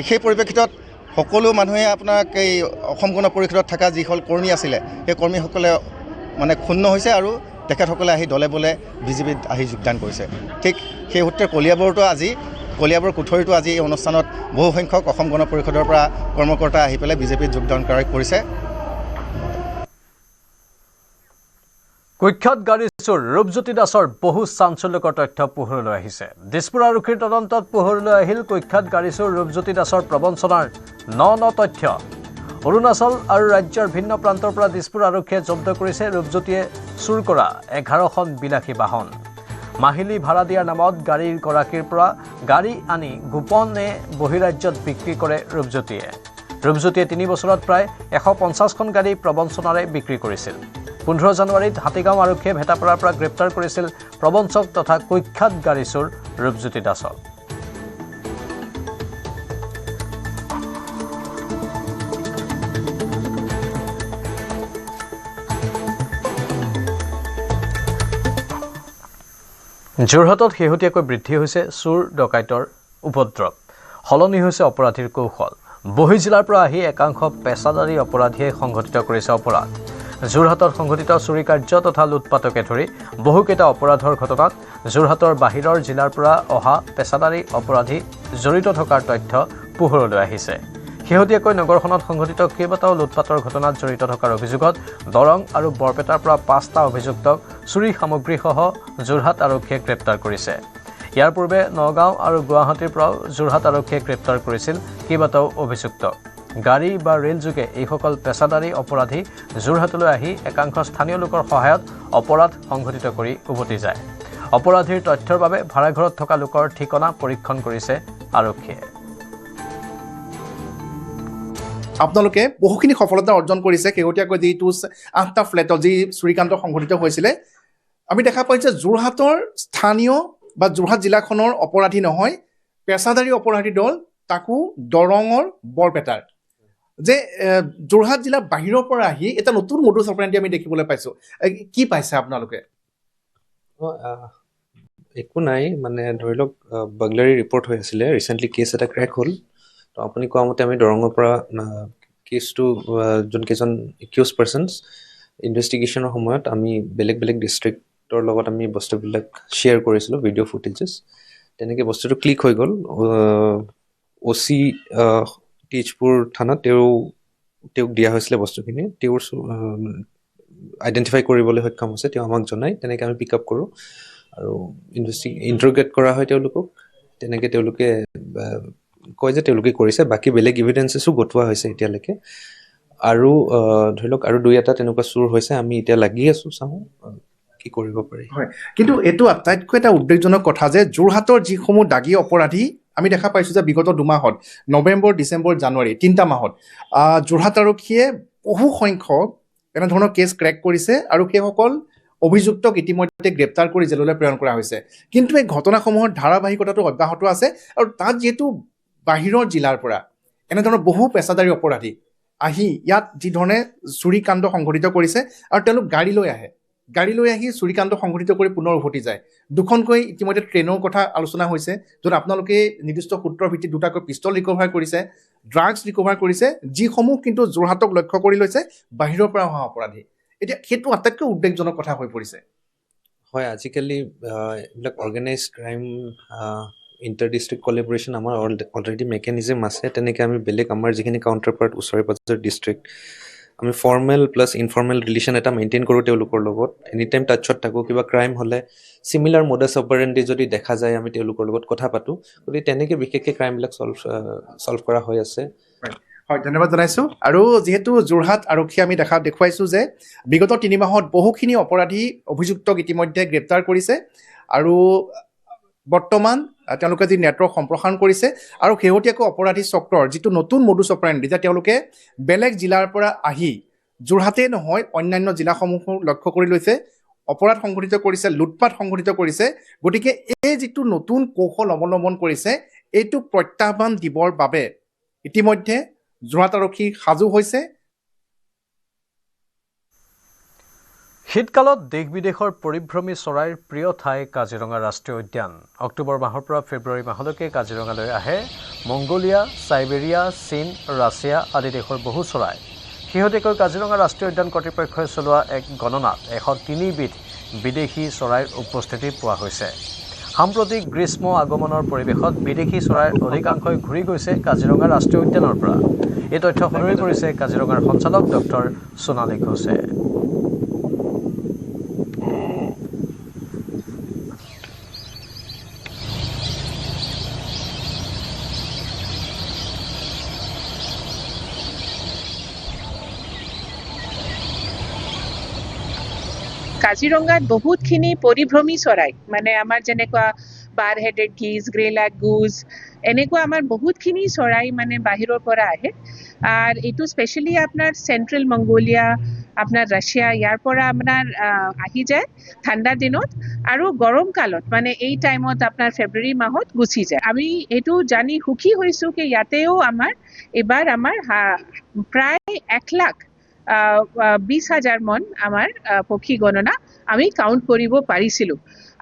সেই পৰিপ্ৰেক্ষিতত সকলো মানুহে আপোনাক এই অসম গণ পৰিষদত থকা যিসকল কৰ্মী আছিলে সেই কৰ্মীসকলে মানে ক্ষুণ্ণ হৈছে আৰু তেখেতসকলে আহি দলে বলে বিজেপিত আহি যোগদান কৰিছে ঠিক সেই সূত্ৰে কলিয়াবৰ কুঠৰিটো আজি এই অনুষ্ঠানত বহু সংখ্যক অসম গণ পৰিষদৰ পৰা কৰ্মকৰ্তা আহি পেলাই বিজেপিত যোগদান কৰিছে কুখ্যাত গাড়ী চোৰ ৰূপজ্যোতি দাসৰ বহু চাঞ্চল্যকৰ তথ্য পোহৰলৈ আহিছে দিছপুৰ আৰক্ষীৰ তদন্তত পোহৰলৈ আহিল কুখ্যাত গাড়ী চোৰ ৰূপজ্যোতি দাসৰ প্ৰবঞ্চনাৰ ন তথ্য অৰুণাচল আৰু ৰাজ্যৰ ভিন্ন প্ৰান্তৰ পৰা দিছপুৰ আৰক্ষীয়ে জব্দ কৰিছে ৰূপজ্যোতিয়ে চুৰ কৰা 11খন বিলাসী বাহন মাহিলী ভাড়া দিয়াৰ নামত গাড়ীৰ গৰাকীৰ পৰা গাড়ী আনি গোপনে বহিৰাজ্যত বিক্ৰী কৰে ৰূপজ্যোতিয়ে 3 বছৰত প্ৰায় 150খন গাড়ী প্ৰবঞ্চনাৰে বিক্ৰী কৰিছিল 15 জানুৱাৰীত হাতীগাঁও আৰক্ষীয়ে ভেটাপাৰাৰ পৰা গ্ৰেপ্তাৰ কৰিছিল প্ৰবঞ্চক তথা কুখ্যাত গাড়ী চোৰ ৰূপজ্যোতি দাসক যোৰহাটত শেহতীয়াকৈ বৃদ্ধি হৈছে চোৰ ডকাইতৰ উপদ্ৰৱ সলনি হৈছে অপৰাধীৰ কৌশল বহি জিলাৰ পৰা আহি একাংশ পেছাদাৰী অপৰাধীয়ে সংঘটিত কৰিছে অপৰাধ যোৰহাটত সংঘটিত চুৰি কাৰ্য তথা লুটপাটকে ধৰি বহুকেইটা অপৰাধৰ ঘটনাত যোৰহাটৰ বাহিৰৰ জিলাৰ পৰা অহা পেছাদাৰী অপৰাধী জড়িত থকাৰ তথ্য পোহৰলৈ আহিছে শেহতীয়াকৈ নগৰখনত সংঘটিত কেইবাটাও লুটপাটৰ ঘটনাত জড়িত থকাৰ অভিযোগত দৰং আৰু বৰপেটাৰ পৰা 5টা অভিযুক্তক চুৰি সামগ্ৰীসহ যোৰহাট আৰক্ষীয়ে গ্ৰেপ্তাৰ কৰিছে ইয়াৰ পূৰ্বে নগাঁও আৰু গুৱাহাটীৰ পৰাও যোৰহাট আৰক্ষীয়ে গ্ৰেপ্তাৰ কৰিছিল কেইবাটাও অভিযুক্তক গাড়ী বা ৰেলযোগে এইসকল পেছাদাৰী অপৰাধী যোৰহাটলৈ আহি একাংশ স্থানীয় লোকৰ সহায়ত অপৰাধ সংঘটিত কৰি উভতি যায় অপৰাধীৰ তথ্যৰ বাবে ভাড়াঘৰত থকা লোকৰ ঠিকনা পৰীক্ষণ কৰিছে আৰক্ষীয়ে আপোনালোকে বহুখিনি সফলতা অৰ্জন কৰিছে শেহতীয়াকৈ যিটো 8টা ফ্লেটত যি চুৰিকাণ্ড সংঘটিত হৈছিলে আমি দেখা পাইছোঁ যোৰহাটৰ স্থানীয় বা যোৰহাট জিলাখনৰ অপৰাধী নহয় পেছাদাৰী অপৰাধী দল তাকো দৰঙৰ বৰপেটাৰ যে যোৰহাট জিলা বাহিৰৰ পৰা আহি এটা নতুন মডুছ অপাৰেণ্ডি আমি দেখিবলৈ পাইছোঁ কি পাইছে আপোনালোকে একো নাই মানে ধৰি লওক বাগলাৰী ৰিপৰ্ট হৈ আছিলে ৰিচেণ্টলি কেছ এটা ক্ৰেক হ'ল তো আপুনি কোৱা মতে আমি দৰঙৰ পৰা কেছটো যোনকেইজন একিউজ পাৰ্চনছ ইনভেষ্টিগেশ্যনৰ সময়ত আমি বেলেগ বেলেগ ডিষ্ট্ৰিক্টৰ লগত আমি বস্তুবিলাক শ্বেয়াৰ কৰিছিলোঁ ভিডিঅ' ফুটেজেছ তেনেকৈ বস্তুটো ক্লিক হৈ গ'ল OC তেজপুৰ থানাত তেওঁক দিয়া হৈছিলে বস্তুখিনি তেওঁৰ আইডেণ্টিফাই কৰিবলৈ সক্ষম হৈছে তেওঁ আমাক জনায় তেনেকৈ আমি পিক আপ কৰোঁ আৰু ইণ্টাৰোগেট কৰা হয় তেওঁলোকক তেনেকৈ তেওঁলোকে কয় যে তেওঁলোকে কৰিছে বাকী বেলেগ ইভিডেঞ্চেছো গোটোৱা হৈছে এতিয়ালৈকে আৰু ধৰি লওক আৰু 2-এটা তেনেকুৱা চুৰ হৈছে আমি এতিয়া লাগি আছোঁ চাওঁ কি কৰিব পাৰি হয় কিন্তু এইটো আটাইতকৈ এটা উদ্বেগজনক কথা যে যোৰহাটৰ যিসমূহ দাগী অপৰাধী আমি দেখা পাইছোঁ যে বিগত 2 মাহত নৱেম্বৰ ডিচেম্বৰ জানুৱাৰী 3টা মাহত যোৰহাট আৰক্ষীয়ে বহু সংখ্যক এনেধৰণৰ কেছ ক্ৰেক কৰিছে আৰু সেইসকল অভিযুক্তক ইতিমধ্যে গ্ৰেপ্তাৰ কৰি জেললৈ প্ৰেৰণ কৰা হৈছে কিন্তু এই ঘটনাসমূহৰ ধাৰাবাহিকতাটো অব্যাহত আছে আৰু তাত যিহেতু বাহিৰৰ জিলাৰ পৰা এনেধৰণৰ বহু পেছাদাৰী অপৰাধী আহি ইয়াত যি ধৰণে চুৰিকাণ্ড সংঘটিত কৰিছে আৰু তেওঁলোক গাড়ী লৈ আহি চুৰিকাণ্ড সংঘটিত কৰি পুনৰ উভতি যায় দুখনকৈ ইতিমধ্যে ট্ৰেইনৰ কথা আলোচনা হৈছে য'ত আপোনালোকে নিৰ্দিষ্ট সূত্ৰৰ ভিত্তিত 2টাকৈ পিষ্টল ৰিকভাৰ কৰিছে ড্ৰাগছ ৰিকভাৰ কৰিছে যিসমূহ কিন্তু যোৰহাটক লক্ষ্য কৰি লৈছে বাহিৰৰ পৰা অহা অপৰাধী এতিয়া সেইটো আটাইতকৈ উদ্বেগজনক কথা হৈ পৰিছে হয় আজিকালি এইবিলাক অৰ্গেনাইজ ক্ৰাইম ইণ্টাৰ ডিষ্ট্ৰিক্ট কলেবৰেশ্যন আমাৰ অলৰেডি মেকানিজম আছে তেনেকৈ আমি বেলেগ আমাৰ যিখিনি কাউণ্টাৰ পাৰ্ট ওচৰে পাজৰ ডিষ্ট্ৰিক্ট আমি ফৰ্মেল প্লাছ ইনফৰ্মেল ৰিলেশ্যন এটা মেইনটেইন কৰোঁ তেওঁলোকৰ লগত এনি টাইম টাচত থাকোঁ কিবা ক্ৰাইম হ'লে চিমিলাৰ মডাছ অপাৰেণ্ডি যদি দেখা যায় আমি তেওঁলোকৰ লগত কথা পাতোঁ গতিকে তেনেকৈ বিশেষকৈ ক্ৰাইমবিলাক ছল্ভ কৰা হৈ আছে হয় ধন্যবাদ জনাইছোঁ আৰু যিহেতু যোৰহাট আৰক্ষী আমি দেখুৱাইছোঁ যে বিগত 3 মাহত বহুখিনি অপৰাধী অভিযুক্তক ইতিমধ্যে গ্ৰেপ্তাৰ কৰিছে আৰু বৰ্তমান তেওঁলোকে যি নেটৱৰ্ক সম্প্ৰসাৰণ কৰিছে আৰু শেহতীয়াকৈ অপৰাধী চক্ৰৰ যিটো নতুন মডুছ অপাৰেণ্ডি যে তেওঁলোকে বেলেগ জিলাৰ পৰা আহি যোৰহাটেই নহয় অন্যান্য জিলাসমূহ লক্ষ্য কৰি লৈছে অপৰাধ সংঘটিত কৰিছে লুটপাট সংঘটিত কৰিছে গতিকে এই যিটো নতুন কৌশল অৱলম্বন কৰিছে এইটো প্ৰত্যাহ্বান দিবৰ বাবে ইতিমধ্যে যোৰহাট আৰক্ষী সাজু হৈছে শীতকালত দেশ বিদেশৰ পৰিভ্ৰমী চৰাইৰ প্ৰিয় ঠাই কাজিৰঙা ৰাষ্ট্ৰীয় উদ্যান অক্টোবৰ মাহৰ পৰা ফেব্ৰুৱাৰী মাহলৈকে কাজিৰঙালৈ আহে মংগোলিয়া চাইবেৰিয়া চীন ৰাছিয়া আদি দেশৰ বহু চৰাই শেহতীয়াকৈ কাজিৰঙা ৰাষ্ট্ৰীয় উদ্যান কৰ্তৃপক্ষই চলোৱা এক গণনাত 103 বিধ বিদেশী চৰাইৰ উপস্থিতি পোৱা হৈছে সাম্প্ৰতিক গ্ৰীষ্ম আগমনৰ পৰিৱেশত বিদেশী চৰাইৰ অধিকাংশই ঘূৰি গৈছে কাজিৰঙা ৰাষ্ট্ৰীয় উদ্যানৰ পৰা এই তথ্য সদৰি কৰিছে কাজিৰঙাৰ সঞ্চালক ডক্টৰ সোণালী ঘোষে কাজিৰঙাত বহুতখিনি পৰিভ্ৰমী চৰাই মানে আমাৰ যেনেকুৱা বাৰ হেডেড গিজ গ্ৰেলাক গুজ এনেকুৱা আমাৰ বহুতখিনি চৰাই মানে বাহিৰৰ পৰা আহে আৰু এইটো স্পেচিয়েলি আপোনাৰ চেণ্ট্ৰেল মংগোলিয়া আপোনাৰ ৰাছিয়া ইয়াৰ পৰা আপোনাৰ আহি যায় ঠাণ্ডা দিনত আৰু গৰম কালত মানে এই টাইমত আপোনাৰ ফেব্ৰুৱাৰী মাহত গুচি যায় আমি এইটো জানি সুখী হৈছোঁ কি ইয়াতেও আমাৰ এবাৰ আমাৰ প্ৰায় 1 লাখ 20,000 মন আমাৰ পক্ষী গণনা আমি কাউণ্ট কৰিব পাৰিছিলোঁ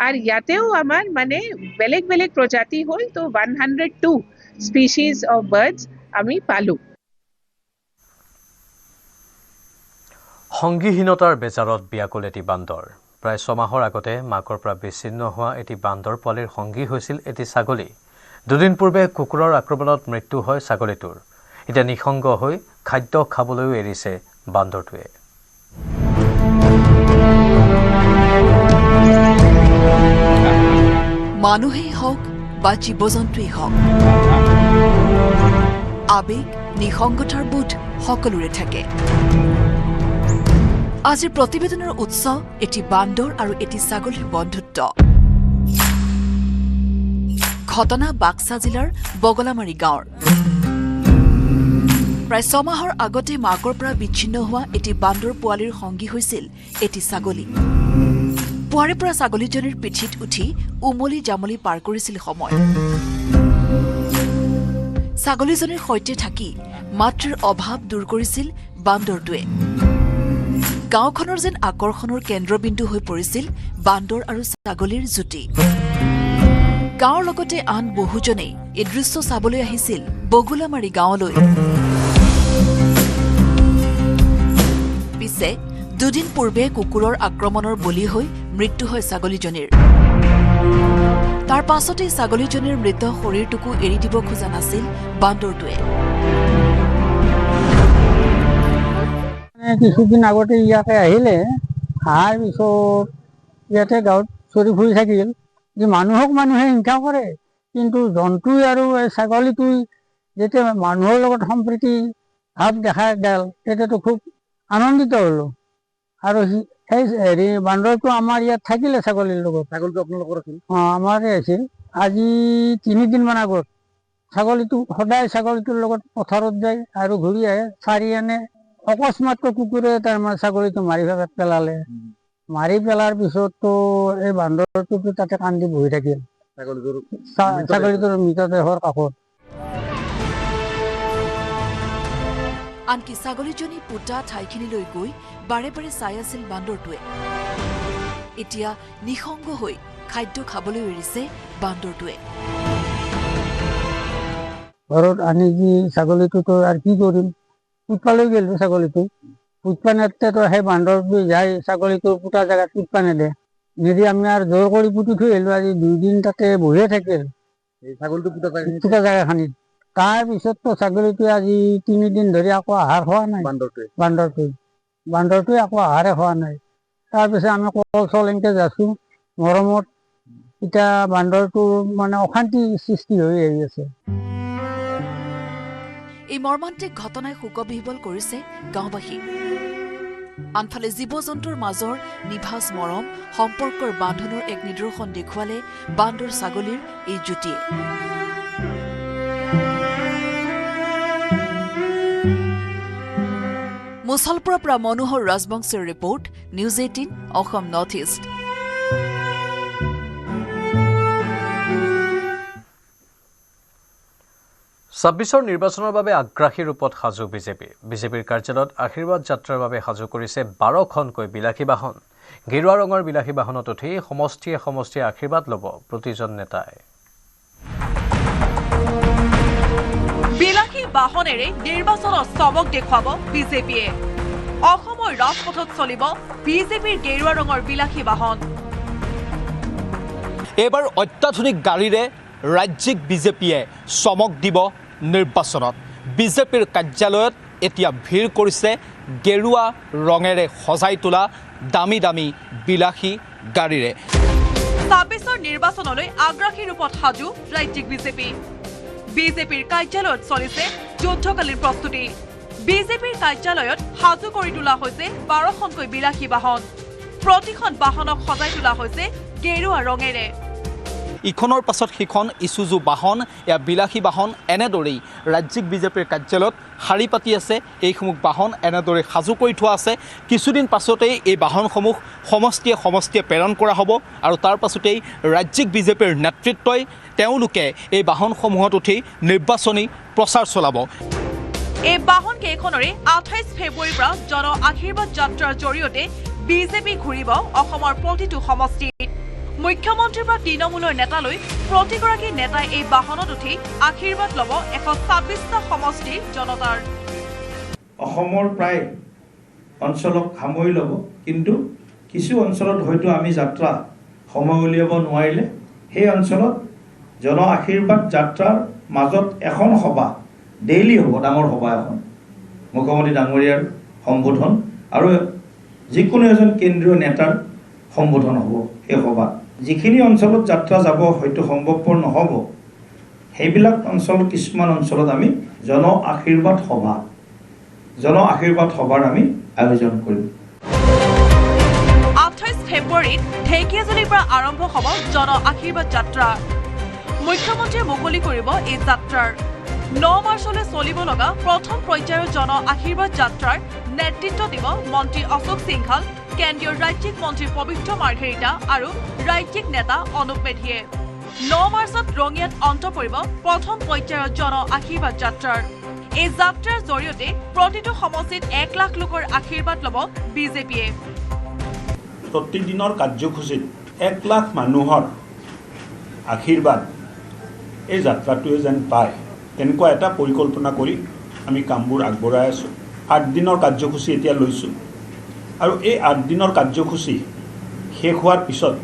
আৰু ইয়াতেও আমাৰ মানে বেলেগ বেলেগ প্ৰজাতি হ'ল তো 102 স্পিচিজ অফ বাৰ্ডছ আমি পালোঁ। সংগীহীনতাৰ বেজাৰত ব্যাকুল এটি বান্দৰ। প্ৰায় 6 মাহৰ আগতে মাকৰ পৰা বিচ্ছিন্ন হোৱা এটি বান্দৰ পোৱালিৰ সংগী হৈছিল এটি ছাগলী। দুদিন পূৰ্বে কুকুৰৰ আক্ৰমণত মৃত্যু হয় ছাগলীটোৰ। এতিয়া নিসংগ হৈ খাদ্য খাবলৈও এৰিছে বান্দৰটোৱে। মানুহেই হওক বা জীৱ-জন্তুৱেই হওক, আবেগ নিসংগতাৰ বোধ সকলোৰে থাকে। আজিৰ প্ৰতিবেদনৰ উৎস এটি বান্দৰ আৰু এটি ছাগলীৰ বন্ধুত্ব। ঘটনা বাক্সা জিলাৰ বগলামাৰী গাঁৱৰ। প্ৰায় 6 মাহৰ আগতে মাকৰ পৰা বিচ্ছিন্ন হোৱা এটি বান্দৰ পোৱালিৰ সংগী হৈছিল এটি ছাগলী। পুৱাৰে পৰা ছাগলীজনীৰ পিঠিত উঠি উমলি জামলি পাৰ কৰিছিল সময়। ছাগলীজনীৰ সৈতে থাকি মাতৃৰ অভাৱ দূৰ কৰিছিল বান্দৰটোৱে। গাঁওখনৰ যেন আকৰ্ষণৰ কেন্দ্ৰবিন্দু হৈ পৰিছিল বান্দৰ আৰু ছাগলীৰ জুতি। গাঁৱৰ লগতে আন বহুজনেই এই দৃশ্য চাবলৈ আহিছিল বগলামাৰী গাঁৱলৈ। পিছে দুদিন পূৰ্বে কুকুৰৰ আক্ৰমণৰ বলি হৈ মৃত্যু হয় ছাগলীজনীৰ। তাৰ পাছতেই ছাগলীজনীৰ মৃত শৰীৰটোকো এৰি দিব খোজা নাছিল বান্দৰটোৱে। কিছুদিন আগতে ইয়াতে আহিলে, অহাৰ পিছত ইয়াতে গাঁৱত চৰি ফুৰি থাকিল। যে মানুহক মানুহে হিংসা কৰে, কিন্তু জন্তুই আৰু এই ছাগলীটোই যেতিয়া মানুহৰ লগত সম্প্ৰীতি ভাৱ দেখা গেল, তেতিয়াতো খুব আনন্দিত হলো। আৰু সেই হেৰি বান্দৰটো আমাৰ ইয়াত থাকিলে ছাগলীৰ লগত। ছাগলীটো আপোনালোকৰ আছিল? আমাৰে আছিল। আজি 3 দিনমান আগত ছাগলীটো সদায় ছাগলীটোৰ লগত পথাৰত যায় আৰু ঘূৰি আহে, চাৰি আনে। অকস্মাতকৈ কুকুৰে তাৰমানে ছাগলীটো মাৰি পেলালে। মাৰি পেলাৰ পিছততো এই বান্দৰটো তাতে কান্দি বহি থাকিল ছাগলীটোৰ মৃতদেহৰ কাষত। আনকি ছাগলীজনী পোতা ঠাইখিনিলৈ গৈ বাৰে বাৰে চাই আছিল বান্দৰটোৱে। এতিয়া নিসংগ হৈ খাদ্য খাবলৈ এৰিছে বান্দৰটোৱে। ঘৰত আনি যি ছাগলীটোতো আৰু কি কৰিম, পুতপালৈ গেলো ছাগলীটো। পুতপা নেতেতো সেই বান্দৰটো যাই ছাগলীটোৰ পোতা জেগাত পুতপা নেদে। যদি আমি আৰু জোৰ কৰি পুতি থৈ আহিলো, আজি 2 দিন তাতে বহিয়ে থাকিল ছাগলীটো পোতা জেগাখিনিত। তাৰ পিছততো ছাগলীটোৱে আজি 3 দিন ধৰি আকৌ আহাৰ খোৱা নাই। বান্দৰটোৱে আকৌ আহাৰে খোৱা নাই। তাৰপিছত আমি কল চল এনেকে যাচো মৰমত, এতিয়া বান্দৰটো মানে অশান্তি সৃষ্টি হৈ আহি আছে। এই মৰ্মান্তিক ঘটনাই শোকবিহ্বল কৰিছে গাঁওবাসী। আনফালে জীৱ-জন্তুৰ মাজৰ নিভাঁজ মৰম সম্পৰ্কৰ বান্ধোনৰ এক নিদৰ্শন দেখুৱালে বান্দৰ ছাগলীৰ এই যুটিয়ে। মুছলপুৰৰ পৰা মনোহৰ ৰাজবংশীৰ report, news 18 Assam north east. 26ৰ নিৰ্বাচনৰ বাবে আগ্ৰাসী ৰূপত সাজু বিজেপি। বিজেপিৰ কাৰ্যালয়ত আশীৰ্বাদ যাত্ৰাৰ বাবে সাজু কৰিছে 12খনকৈ বিলাসী বাহন। গেৰুৱা ৰঙৰ বিলাসী বাহনত উঠি সমষ্টিয়ে সমষ্টিয়ে আশীৰ্বাদ ল'ব প্ৰতিজন নেতাই। বিলাসী বাহনেৰে নিৰ্বাচনত চমক দেখুৱাব বিজেপিয়ে। অসমৰ ৰাজপথত চলিব বিজেপিৰ গেৰুৱা ৰঙৰ বিলাসী বাহন। এইবাৰ অত্যাধুনিক গাড়ীৰে ৰাজ্যিক বিজেপিয়ে চমক দিব নিৰ্বাচনত। বিজেপিৰ কাৰ্যালয়ত এতিয়া ভিৰ কৰিছে গেৰুৱা ৰঙেৰে সজাই তোলা দামী দামী বিলাসী গাড়ীৰে। 26ৰ নিৰ্বাচনলৈ আগ্ৰাসী ৰূপত সাজু ৰাজ্যিক বিজেপি। বিজেপিৰ কাৰ্যালয়ত চলিছে যুদ্ধকালীন প্ৰস্তুতি। বিজেপিৰ কাৰ্যালয়ত সাজু কৰি তোলা হৈছে 12খনকৈ বিলাসী বাহন। প্ৰতিখন বাহনক সজাই তোলা হৈছে গেৰুৱা ৰঙেৰে। ইখনৰ পাছত সিখন ইছুজু বাহন, এয়া বিলাসী বাহন এনেদৰেই ৰাজ্যিক বিজেপিৰ কাৰ্যালয়ত শাৰী পাতি আছে। এইসমূহ বাহন এনেদৰে সাজু কৰি থোৱা আছে। কিছুদিন পাছতেই এই বাহনসমূহ সমষ্টিয়ে সমষ্টিয়ে প্ৰেৰণ কৰা হ'ব আৰু তাৰ পাছতেই ৰাজ্যিক বিজেপিৰ নেতৃত্বই তেওঁলোকে এই বাহনসমূহত উঠি নিৰ্বাচনী প্ৰচাৰ চলাব। এই বাহন কেইখনৰে 28 ফেব্ৰুৱাৰীৰ পৰা জন আশীৰ্বাদ যাত্ৰাৰ জৰিয়তে বিজেপি ঘূৰিব অসমৰ প্ৰতিটো সমষ্টিত। মুখ্যমন্ত্ৰীৰ পৰা তৃণমূলৰ নেতালৈ প্ৰতিগৰাকী নেতাই এই বাহনত উঠি আশীৰ্বাদ ল'ব 126টা সমষ্টিৰ জনতাৰ। অসমৰ প্ৰায় অঞ্চলক সামৰি ল'ব, কিন্তু কিছু অঞ্চলত হয়তো আমি যাত্ৰা সময় উলিয়াব নোৱাৰিলে সেই অঞ্চলত জন আশীৰ্বাদ যাত্ৰাৰ মাজত এখন সভা ডেইলি হ'ব, ডাঙৰ সভা এখন, মুখ্যমন্ত্ৰী ডাঙৰীয়াৰ সম্বোধন আৰু যিকোনো এজন কেন্দ্ৰীয় নেতাৰ সম্বোধন হ'ব সেই সভাত। যিখিনি অঞ্চলত যাত্ৰা যাব হয়তো সম্ভৱপৰ নহ'ব, সেইবিলাক অঞ্চল, কিছুমান অঞ্চলত আমি জন আশীৰ্বাদ সভাৰ আমি আয়োজন কৰিম। 28 ফেব্ৰুৱাৰীত ঢেকীয়াজুলিৰ পৰা আৰম্ভ হ'ব জন আশীৰ্বাদ যাত্ৰা। মুখ্যমন্ত্ৰীয়ে মুকলি কৰিব এই যাত্ৰাৰ 9 মাৰ্চলৈ চলিব লগা প্ৰথম পৰ্যায়ৰ জন আশীৰ্বাদ যাত্ৰাৰ নেতৃত্ব দিব মন্ত্ৰী অশোক সিংঘাল, কেন্দ্ৰীয় ৰাজ্যিক মন্ত্ৰী পবিত্ৰ মাৰ্ঘেৰিটা আৰু ৰাজ্যিক নেতা অনুপ মেধিয়ে। 9 মাৰ্চত ৰঙিয়াত অন্ত পৰিব প্ৰথম পৰ্যায়ৰ জন আশীৰ্বাদ যাত্ৰাৰ। এই যাত্ৰাৰ জৰিয়তে প্ৰতিটো সমষ্টিত 1 লাখ লোকৰ আশীৰ্বাদ ল'ব বিজেপিয়ে। প্ৰতিদিনৰ কাৰ্যসূচীত 1 লাখ মানুহৰ আশীৰ্বাদ এই যাত্ৰাটোৱে যেন পায়, তেনেকুৱা এটা পৰিকল্পনা কৰি আমি কামবোৰ আগবঢ়াই আছোঁ। 8 দিনৰ কাৰ্যসূচী এতিয়া লৈছোঁ আৰু এই 8 দিনৰ কাৰ্যসূচী শেষ হোৱাৰ পিছত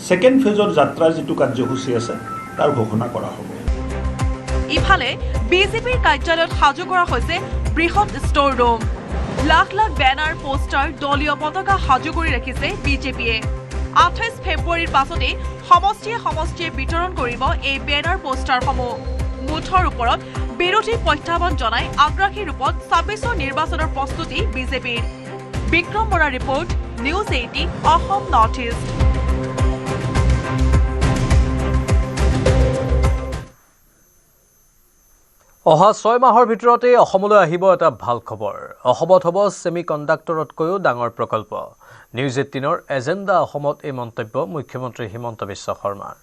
ছেকেণ্ড ফেজৰ যাত্ৰাৰ যিটো কাৰ্যসূচী আছে তাৰ ঘোষণা কৰা হ'ব। ইফালে বিজেপিৰ কাৰ্যালয়ত সাজু কৰা হৈছে বৃহৎ store room. Lakh lakh banner, poster, দলীয় পতাকা সাজু কৰি ৰাখিছে বিজেপিয়ে। 28 ফেব্ৰুৱাৰীৰ পাছতে সমষ্টিয়ে বিতৰণ কৰিব এই বেনাৰ, পোষ্টাৰসমূহ। মুঠৰ ওপৰত বিৰোধী প্ৰত্যাহ্বান জনাই আগ্ৰাসী ৰূপত 26ৰ নিৰ্বাচনৰ প্ৰস্তুতি বিজেপিৰ। বিক্ৰম বৰাৰ report, news 18 Assam north east. অহা 6 মাহৰ ভিতৰতে অসমলৈ আহিব এটা ভাল খবৰ। অসমত হ'ব ছেমি কণ্ডাক্টৰতকৈও ডাঙৰ প্ৰকল্প। নিউজ 18ৰ এজেণ্ডা অসমত এই মন্তব্য মুখ্যমন্ত্ৰী হিমন্ত বিশ্ব শৰ্মাৰ।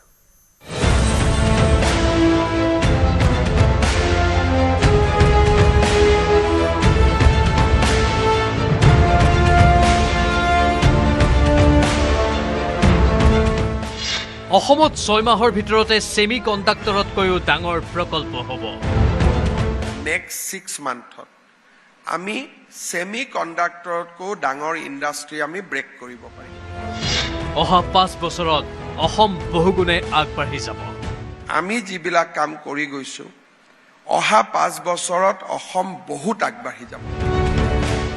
অসমত 6 মাহৰ ভিতৰতে ছেমি কণ্ডাক্টৰতকৈও ডাঙৰ প্ৰকল্প হ'ব। নেক্সট 6 মান্থত আমি ছেমি কণ্ডাক্টৰতকৈও ডাঙৰ ইণ্ডাষ্ট্ৰী আমি ব্ৰেক কৰিব পাৰিম। অহা 5 বছৰত অসম বহুগুণে আগবাঢ়ি যাব। আমি যিবিলাক কাম কৰি গৈছোঁ, অহা 5 বছৰত অসম বহুত আগবাঢ়ি যাব।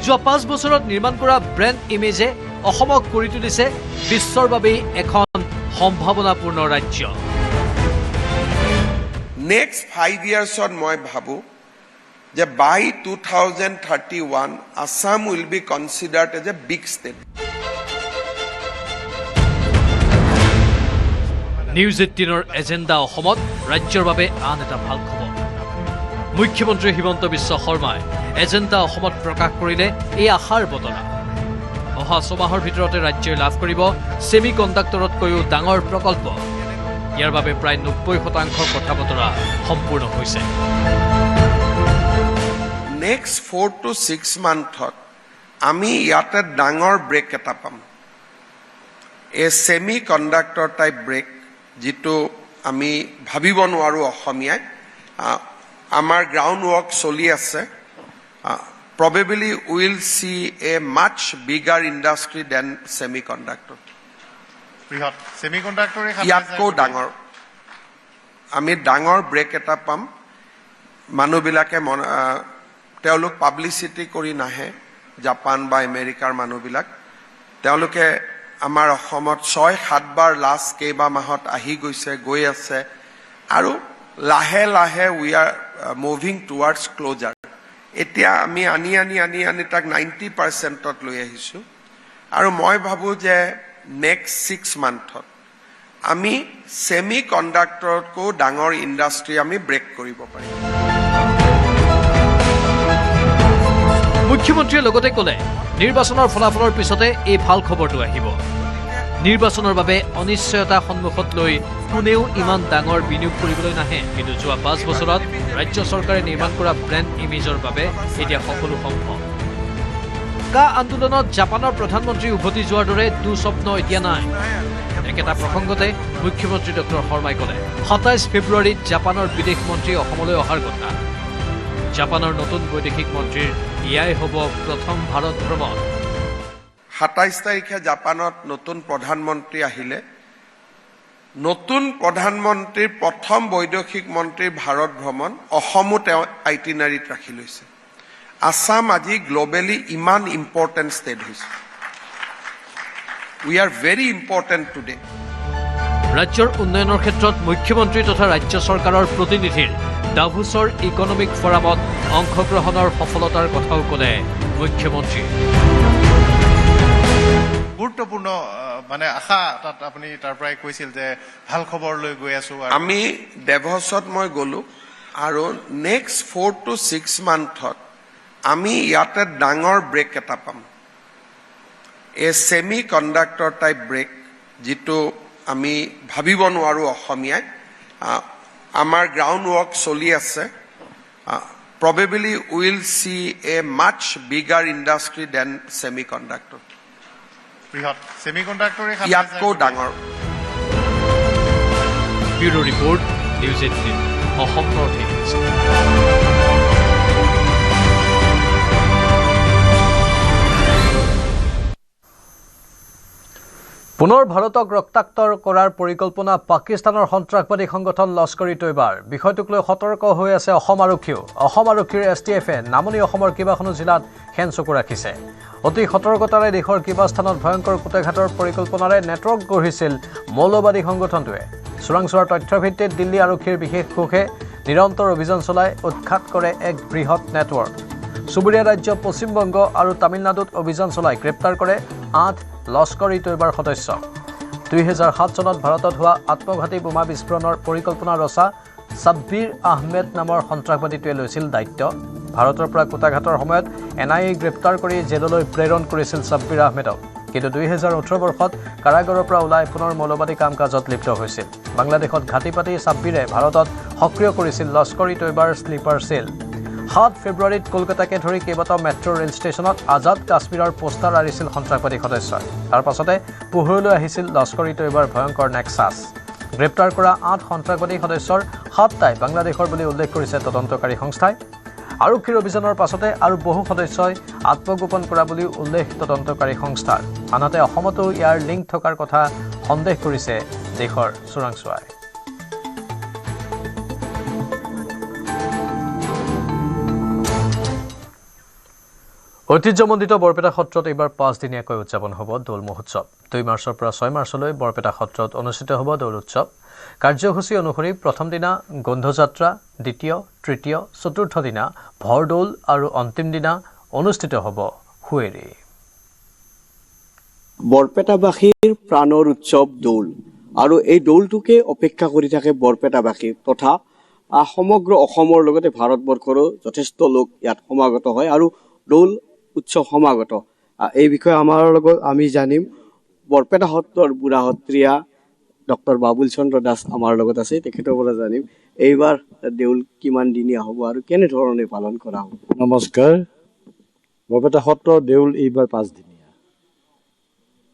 যোৱা 5 বছৰত নিৰ্মাণ কৰা ব্ৰেণ্ড ইমেজে অসমক কৰি তুলিছে বিশ্বৰ বাবেই এখন সম্ভাৱনাপূৰ্ণ ৰাজ্য। নেক্সট 5 ইয়াৰ্ছত মই ভাবোঁ যে by 2031 Assam will be considered as a big state. News 18ৰ এজেণ্ডা অসমত ৰাজ্যৰ বাবে আন এটা ভাল খবৰ। মুখ্যমন্ত্ৰী হিমন্ত বিশ্ব শৰ্মাই এজেণ্ডা অসমত প্ৰকাশ কৰিলে এই আশাৰ বতৰা। অহা 6 মাহৰ ভিতৰতে ৰাজ্যই লাভ কৰিব ছেমি কণ্ডাক্টৰতকৈও ডাঙৰ প্ৰকল্প। ইয়াৰ বাবে প্ৰায় 90% কথা বতৰা সম্পূৰ্ণ হৈছে। নেক্সট 4 to 6 মান্থত আমি ইয়াতে ডাঙৰ ব্ৰেক এটা পাম। এই ছেমি কণ্ডাক্টৰ টাইপ ব্ৰেক, যিটো আমি ভাবিব নোৱাৰোঁ অসমীয়াই। আমাৰ গ্ৰাউণ্ড ৱৰ্ক চলি আছে। Probably we'll see a much bigger industry than semiconductor. ইয়াতকৈ ডাঙৰ আমি ডাঙৰ ব্ৰেক এটা পাম। মানুহবিলাকে তেওঁলোক পাব্লিচিটি কৰি নাহে, জাপান বা আমেৰিকাৰ মানুহবিলাক। তেওঁলোকে আমাৰ অসমত 6-7 বাৰ লাষ্ট কেইবা মাহত আহি গৈছে, গৈ আছে আৰু লাহে লাহে we are moving towards closure. এতিয়া আমি আনি তাক 90%ত লৈ আহিছোঁ আৰু মই ভাবোঁ যে নেক্সট 6 মান্থত আমি ছেমি কণ্ডাক্টৰতকৈও ডাঙৰ ইণ্ডাষ্ট্ৰী আমি ব্ৰেক কৰিব পাৰিম। মুখ্যমন্ত্ৰীয়ে লগতে ক'লে নিৰ্বাচনৰ ফলাফলৰ পিছতে এই ভাল খবৰটো আহিব। নিৰ্বাচনৰ বাবে অনিশ্চয়তা সন্মুখত লৈ কোনেও ইমান ডাঙৰ বিনিয়োগ কৰিবলৈ নাহে, কিন্তু যোৱা 5 বছৰত ৰাজ্য চৰকাৰে নিৰ্মাণ কৰা ব্ৰেণ্ড ইমেজৰ বাবে এতিয়া সকলো সম্ভৱ। কা আন্দোলনত জাপানৰ প্ৰধানমন্ত্ৰী উভতি যোৱাৰ দৰে দুঃস্বপ্ন এতিয়া নাই। একেটা প্ৰসংগতে মুখ্যমন্ত্ৰী ডক্টৰ শৰ্মাই ক'লে 27 ফেব্ৰুৱাৰীত জাপানৰ বিদেশ মন্ত্ৰী অসমলৈ অহাৰ কথা। জাপানৰ নতুন বৈদেশিক মন্ত্ৰীৰ এয়াই হ'ব প্ৰথম ভাৰত ভ্ৰমণ। 27 তাৰিখে জাপানত নতুন প্ৰধানমন্ত্ৰী আহিলে নতুন প্ৰধানমন্ত্ৰীৰ প্ৰথম বৈদেশিক মন্ত্ৰীৰ ভাৰত ভ্ৰমণ অসমো তেওঁ আইটিনাৰীত ৰাখি লৈছে। আসাম আজি গ্ল'বেলি ইমান ইম্পৰ্টেণ্ট ষ্টেট হৈছে। We are very important today. ৰাজ্যৰ উন্নয়নৰ ক্ষেত্ৰত মুখ্যমন্ত্ৰী তথা ৰাজ্য চৰকাৰৰ প্ৰতিনিধিৰ ডাভোছৰ ইকনমিক ফৰামত অংশগ্ৰহণৰ সফলতাৰ কথাও ক'লে মুখ্যমন্ত্ৰী। গুৰুত্বপূৰ্ণ মানে আশা তাত আপুনি তাৰ পৰাই কৈছিল যে ভাল খবৰ লৈ গৈ আছো। আমি ডেভছত মই গ'লো আৰু নেক্সট 4 to 6 মান্থত আমি ইয়াতে ডাঙৰ ব্ৰেক এটা পাম। এ ছেমি কণ্ডাক্টৰ টাইপ ব্ৰেক, যিটো আমি ভাবিব নোৱাৰোঁ অসমীয়াই। আমাৰ গ্ৰাউণ্ড ৱৰ্ক চলি আছে। Probably will see a much bigger industry than semiconductor. বৃহৎ ছেমি কণ্ডাক্টৰে ইয়াতকৈ ডাঙৰ। Bureau report, news 18 Assam north east. পুনৰ ভাৰতক ৰক্তাক্ত কৰাৰ পৰিকল্পনা পাকিস্তানৰ সন্ত্ৰাসবাদী সংগঠন লস্কৰ ই তৈবাৰ। বিষয়টোক লৈ সতৰ্ক হৈ আছে অসম আৰক্ষীও। অসম আৰক্ষীৰ STFে নামনি অসমৰ কেইবাখনো জিলাত সেন চকু ৰাখিছে। অতি সতৰ্কতাৰে দেশৰ কেইবা স্থানত ভয়ংকৰ কুটেঘাতৰ পৰিকল্পনাৰে নেটৱৰ্ক গঢ়িছিল মৌলবাদী সংগঠনটোৱে। চোৰাংচোৱাৰ তথ্যৰ ভিত্তিত দিল্লী আৰক্ষীৰ বিশেষ কোষে নিৰন্তৰ অভিযান চলাই উৎখাত কৰে এক বৃহৎ নেটৱৰ্ক। চুবুৰীয়া ৰাজ্য পশ্চিমবংগ আৰু তামিলনাডুত অভিযান চলাই গ্ৰেপ্তাৰ কৰে 8 লস্কৰ ই তৈবাৰ সদস্য। 2007 চনত ভাৰতত হোৱা আত্মঘাতী বোমা বিস্ফোৰণৰ পৰিকল্পনা ৰচা ছাব্বিৰ আহমেদ নামৰ সন্ত্ৰাসবাদীটোৱে লৈছিল দায়িত্ব। ভাৰতৰ পৰা কুটাঘাতৰ সময়ত NIA গ্ৰেপ্তাৰ কৰি জেললৈ প্ৰেৰণ কৰিছিল ছাব্বিৰ আহমেদক। কিন্তু 2018 বৰ্ষত কাৰাগাৰৰ পৰা ওলাই পুনৰ মৌলবাদী কাম কাজত লিপ্ত হৈছিল। বাংলাদেশত ঘাটি পাতি ছাব্বিৰে ভাৰতত সক্ৰিয় কৰিছিল লস্কৰ ই তৈবাৰ শ্লিপাৰ চেল। 7 ফেব্ৰুৱাৰীত কলকাতাকে ধৰি কেইবাটাও মেট্ৰ' ৰেল ষ্টেচনত আজাদ কাশ্মীৰৰ পোষ্টাৰ আঁৰিছিল সন্ত্ৰাসবাদী সদস্যই। তাৰ পাছতে পোহৰলৈ আহিছিল লস্কৰ ই তৈবাৰ ভয়ংকৰ নেক্সাছ। গ্ৰেপ্তাৰ কৰা 8 সন্ত্ৰাসবাদী সদস্যৰ 7টাই বাংলাদেশৰ বুলি উল্লেখ কৰিছে তদন্তকাৰী সংস্থাই। আৰক্ষীৰ অভিযানৰ পাছতে আৰু বহু সদস্যই আত্মগোপন কৰা বুলি উল্লেখ তদন্তকাৰী সংস্থাৰ। আনহাতে অসমতো ইয়াৰ লিংক থকাৰ কথা সন্দেহ কৰিছে দেশৰ চোৰাংচোৱাই। ঐতিহ্যমণ্ডিত বৰপেটা সত্ৰত এইবাৰ 5 দিনীয়াকৈ উদযাপন হ'ব দৌল মহোৎসৱ। 2 মাৰ্চৰ পৰা 6 মাৰ্চলৈ বৰপেটা সত্ৰত অনুষ্ঠিত হ'ব দৌল উৎসৱ। কাৰ্যসূচী অনুসৰি প্ৰথম দিনা গন্ধযাত্ৰা, দ্বিতীয়, তৃতীয়, চতুৰ্থ দিনা ভৰদৌল আৰু অন্তিম দিনা অনুষ্ঠিত হ'ব হুঁৱেৰী। বৰপেটাবাসীৰ প্ৰাণৰ উৎসৱ দৌল, আৰু এই দৌলটোকে অপেক্ষা কৰি থাকে বৰপেটাবাসী তথা সমগ্ৰ অসমৰ লগতে ভাৰতবৰ্ষৰো যথেষ্ট লোক ইয়াত সমাগত হয় আৰু দৌল উৎসৱ সমাগত। এই বিষয়ে আমাৰ লগত আমি জানিম। বৰপেটা সত্ৰৰ বুঢ়া সত্ৰীয়া ডক্টৰ বাবুল চন্দ্ৰ দাস আমাৰ লগত আছে, তেখেতৰ পৰা জানিম এইবাৰ দেউল কিমান দিনীয়া হ'ব আৰু কেনেধৰণে পালন কৰা হ'ব। নমস্কাৰ। বৰপেটা সত্ৰৰ দেউল এইবাৰ 5 দিনীয়া।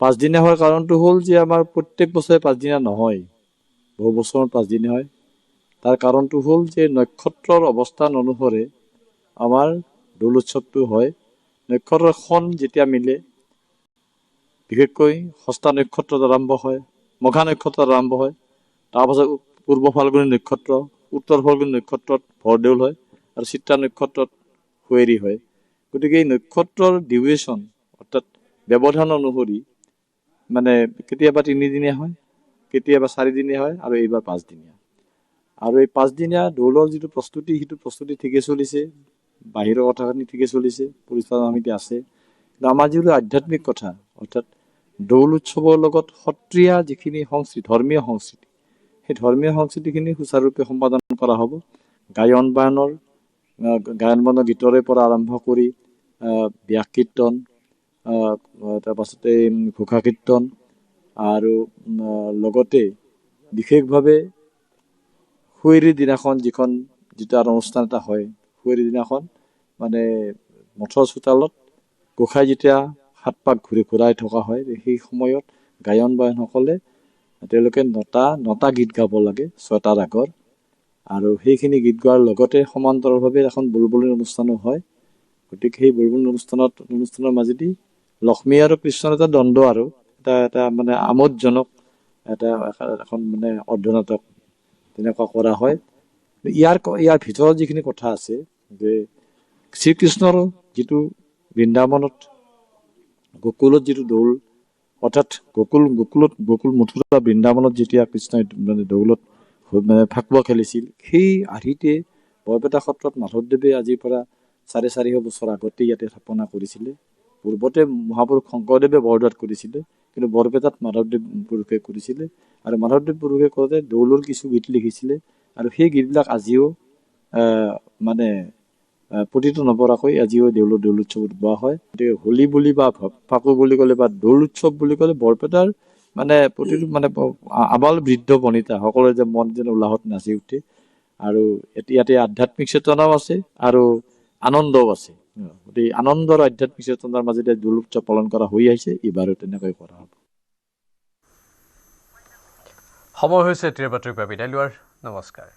5 দিনীয়া হোৱাৰ কাৰণটো হ'ল যে আমাৰ প্ৰত্যেক বছৰে 5 দিনীয়া নহয়, বহু বছৰত 5 দিনীয়া হয়। তাৰ কাৰণটো হ'ল যে নক্ষত্ৰৰ অৱস্থান অনুসৰি আমাৰ দৌল উৎসৱটো হয়। নক্ষত্ৰখন যেতিয়া মিলে, বিশেষকৈ হস্তা নক্ষত্ৰত আৰম্ভ হয়, মঘা নক্ষত্ৰত আৰম্ভ হয়, তাৰপাছত পূৰ্ব ফাল্গুনী নক্ষত্ৰ, উত্তৰ ফাল্গুনী নক্ষত্ৰত ভৰদেউল হয় আৰু চিত্ৰা নক্ষত্ৰত হুঁৱেৰী হয়। গতিকে এই নক্ষত্ৰৰ ডিউৰেশ্যন অৰ্থাৎ ব্যৱধান অনুসৰি মানে কেতিয়াবা 3 দিনীয়া হয়, কেতিয়াবা 4 দিনীয়া হয় আৰু এইবাৰ 5 দিনীয়া। আৰু এই 5 দিনীয়া দৌলৰ যিটো প্ৰস্তুতি, সেইটো প্ৰস্তুতি ঠিকে চলিছে। বাহিৰৰ কথাখিনি ঠিকে চলিছে, পৰিচালনা সমিতি আছে। কিন্তু আমাৰ যিটো আধ্যাত্মিক কথা, অৰ্থাৎ দৌল উৎসৱৰ লগত সত্ৰীয়া যিখিনি সংস্কৃতি, ধৰ্মীয় সংস্কৃতি, সেই ধৰ্মীয় সংস্কৃতিখিনি সুচাৰুৰূপে সম্পাদন কৰা হ'ব। গায়ন বায়নৰ গীতৰে পৰা আৰম্ভ কৰি ব্যাস কীৰ্তন, তাৰপাছতে ঘোষা কীৰ্তন, আৰু লগতে বিশেষভাৱে শুৱেৰীৰ দিনাখন যিটো আৰু অনুষ্ঠান এটা হয়, শুৱেৰীৰ দিনাখন মানে মঠৰ চোতালত গোঁসাই যেতিয়া 7 পাক ঘূৰাই থকা হয়, সেই সময়ত গায়ন বায়নসকলে তেওঁলোকে নটা গীত গাব লাগে 6টাৰ আগৰ, আৰু সেইখিনি গীত গোৱাৰ লগতে সমান্তৰালভাৱে এখন বুলবুলিৰ অনুষ্ঠানো হয়। গতিকে সেই বুলবুলিৰ অনুষ্ঠানৰ মাজেদি লক্ষ্মী আৰু কৃষ্ণৰ এটা দ্বন্দ্ব আৰু এটা মানে আমোদজনক এখন মানে অৰ্ধনাটক তেনেকুৱা কৰা হয়। ইয়াৰ ভিতৰত যিখিনি কথা আছে যে শ্ৰীকৃষ্ণৰ যিটো বৃন্দাবনত গোকুলত যিটো দৌল, অৰ্থাৎ গোকুল মথুৰা বৃন্দাবনত যেতিয়া কৃষ্ণই মানে দৌলত মানে ফাকুৱা খেলিছিল, সেই আৰ্হিতে বৰপেটা সত্ৰত মাধৱদেৱে আজিৰ পৰা 450 বছৰ আগতে ইয়াতে স্থাপনা কৰিছিলে। পূৰ্বতে মহাপুৰুষ শংকৰদেৱে বৰদোৱাত কৰিছিলে, কিন্তু বৰপেটাত মাধৱদেৱ পুৰুষে কৰিছিলে, আৰু মাধৱদেৱ পুৰুষে কৰোঁতে দৌলৰ কিছু গীত লিখিছিলে, আৰু সেই গীতবিলাক আজিও মানে প্ৰতিটো নপৰাকৈ আজিও দৌল উৎসৱত গোৱা হয়। গতিকে হোলী বুলি বা ফাকু বুলি ক'লে বা দৌল উৎসৱ বুলি ক'লে বৰপেটাৰ মানে প্ৰতিটো মানে আবাল বৃদ্ধ বনিতা সকলোৰে যে মন যেন উল্লাহত নাচি উঠে, আৰু ইয়াতে আধ্যাত্মিক চেতনাও আছে আৰু আনন্দও আছে। গতিকে আনন্দ আৰু আধ্যাত্মিক চেতনাৰ মাজেৰে দৌল উৎসৱ পালন কৰা হৈ আহিছে, এইবাৰো তেনেকৈ কৰা হ'ব। সময় হৈছে ত্ৰিবাতিৰ পৰা বিদায় লোৱাৰ। নমস্কাৰ।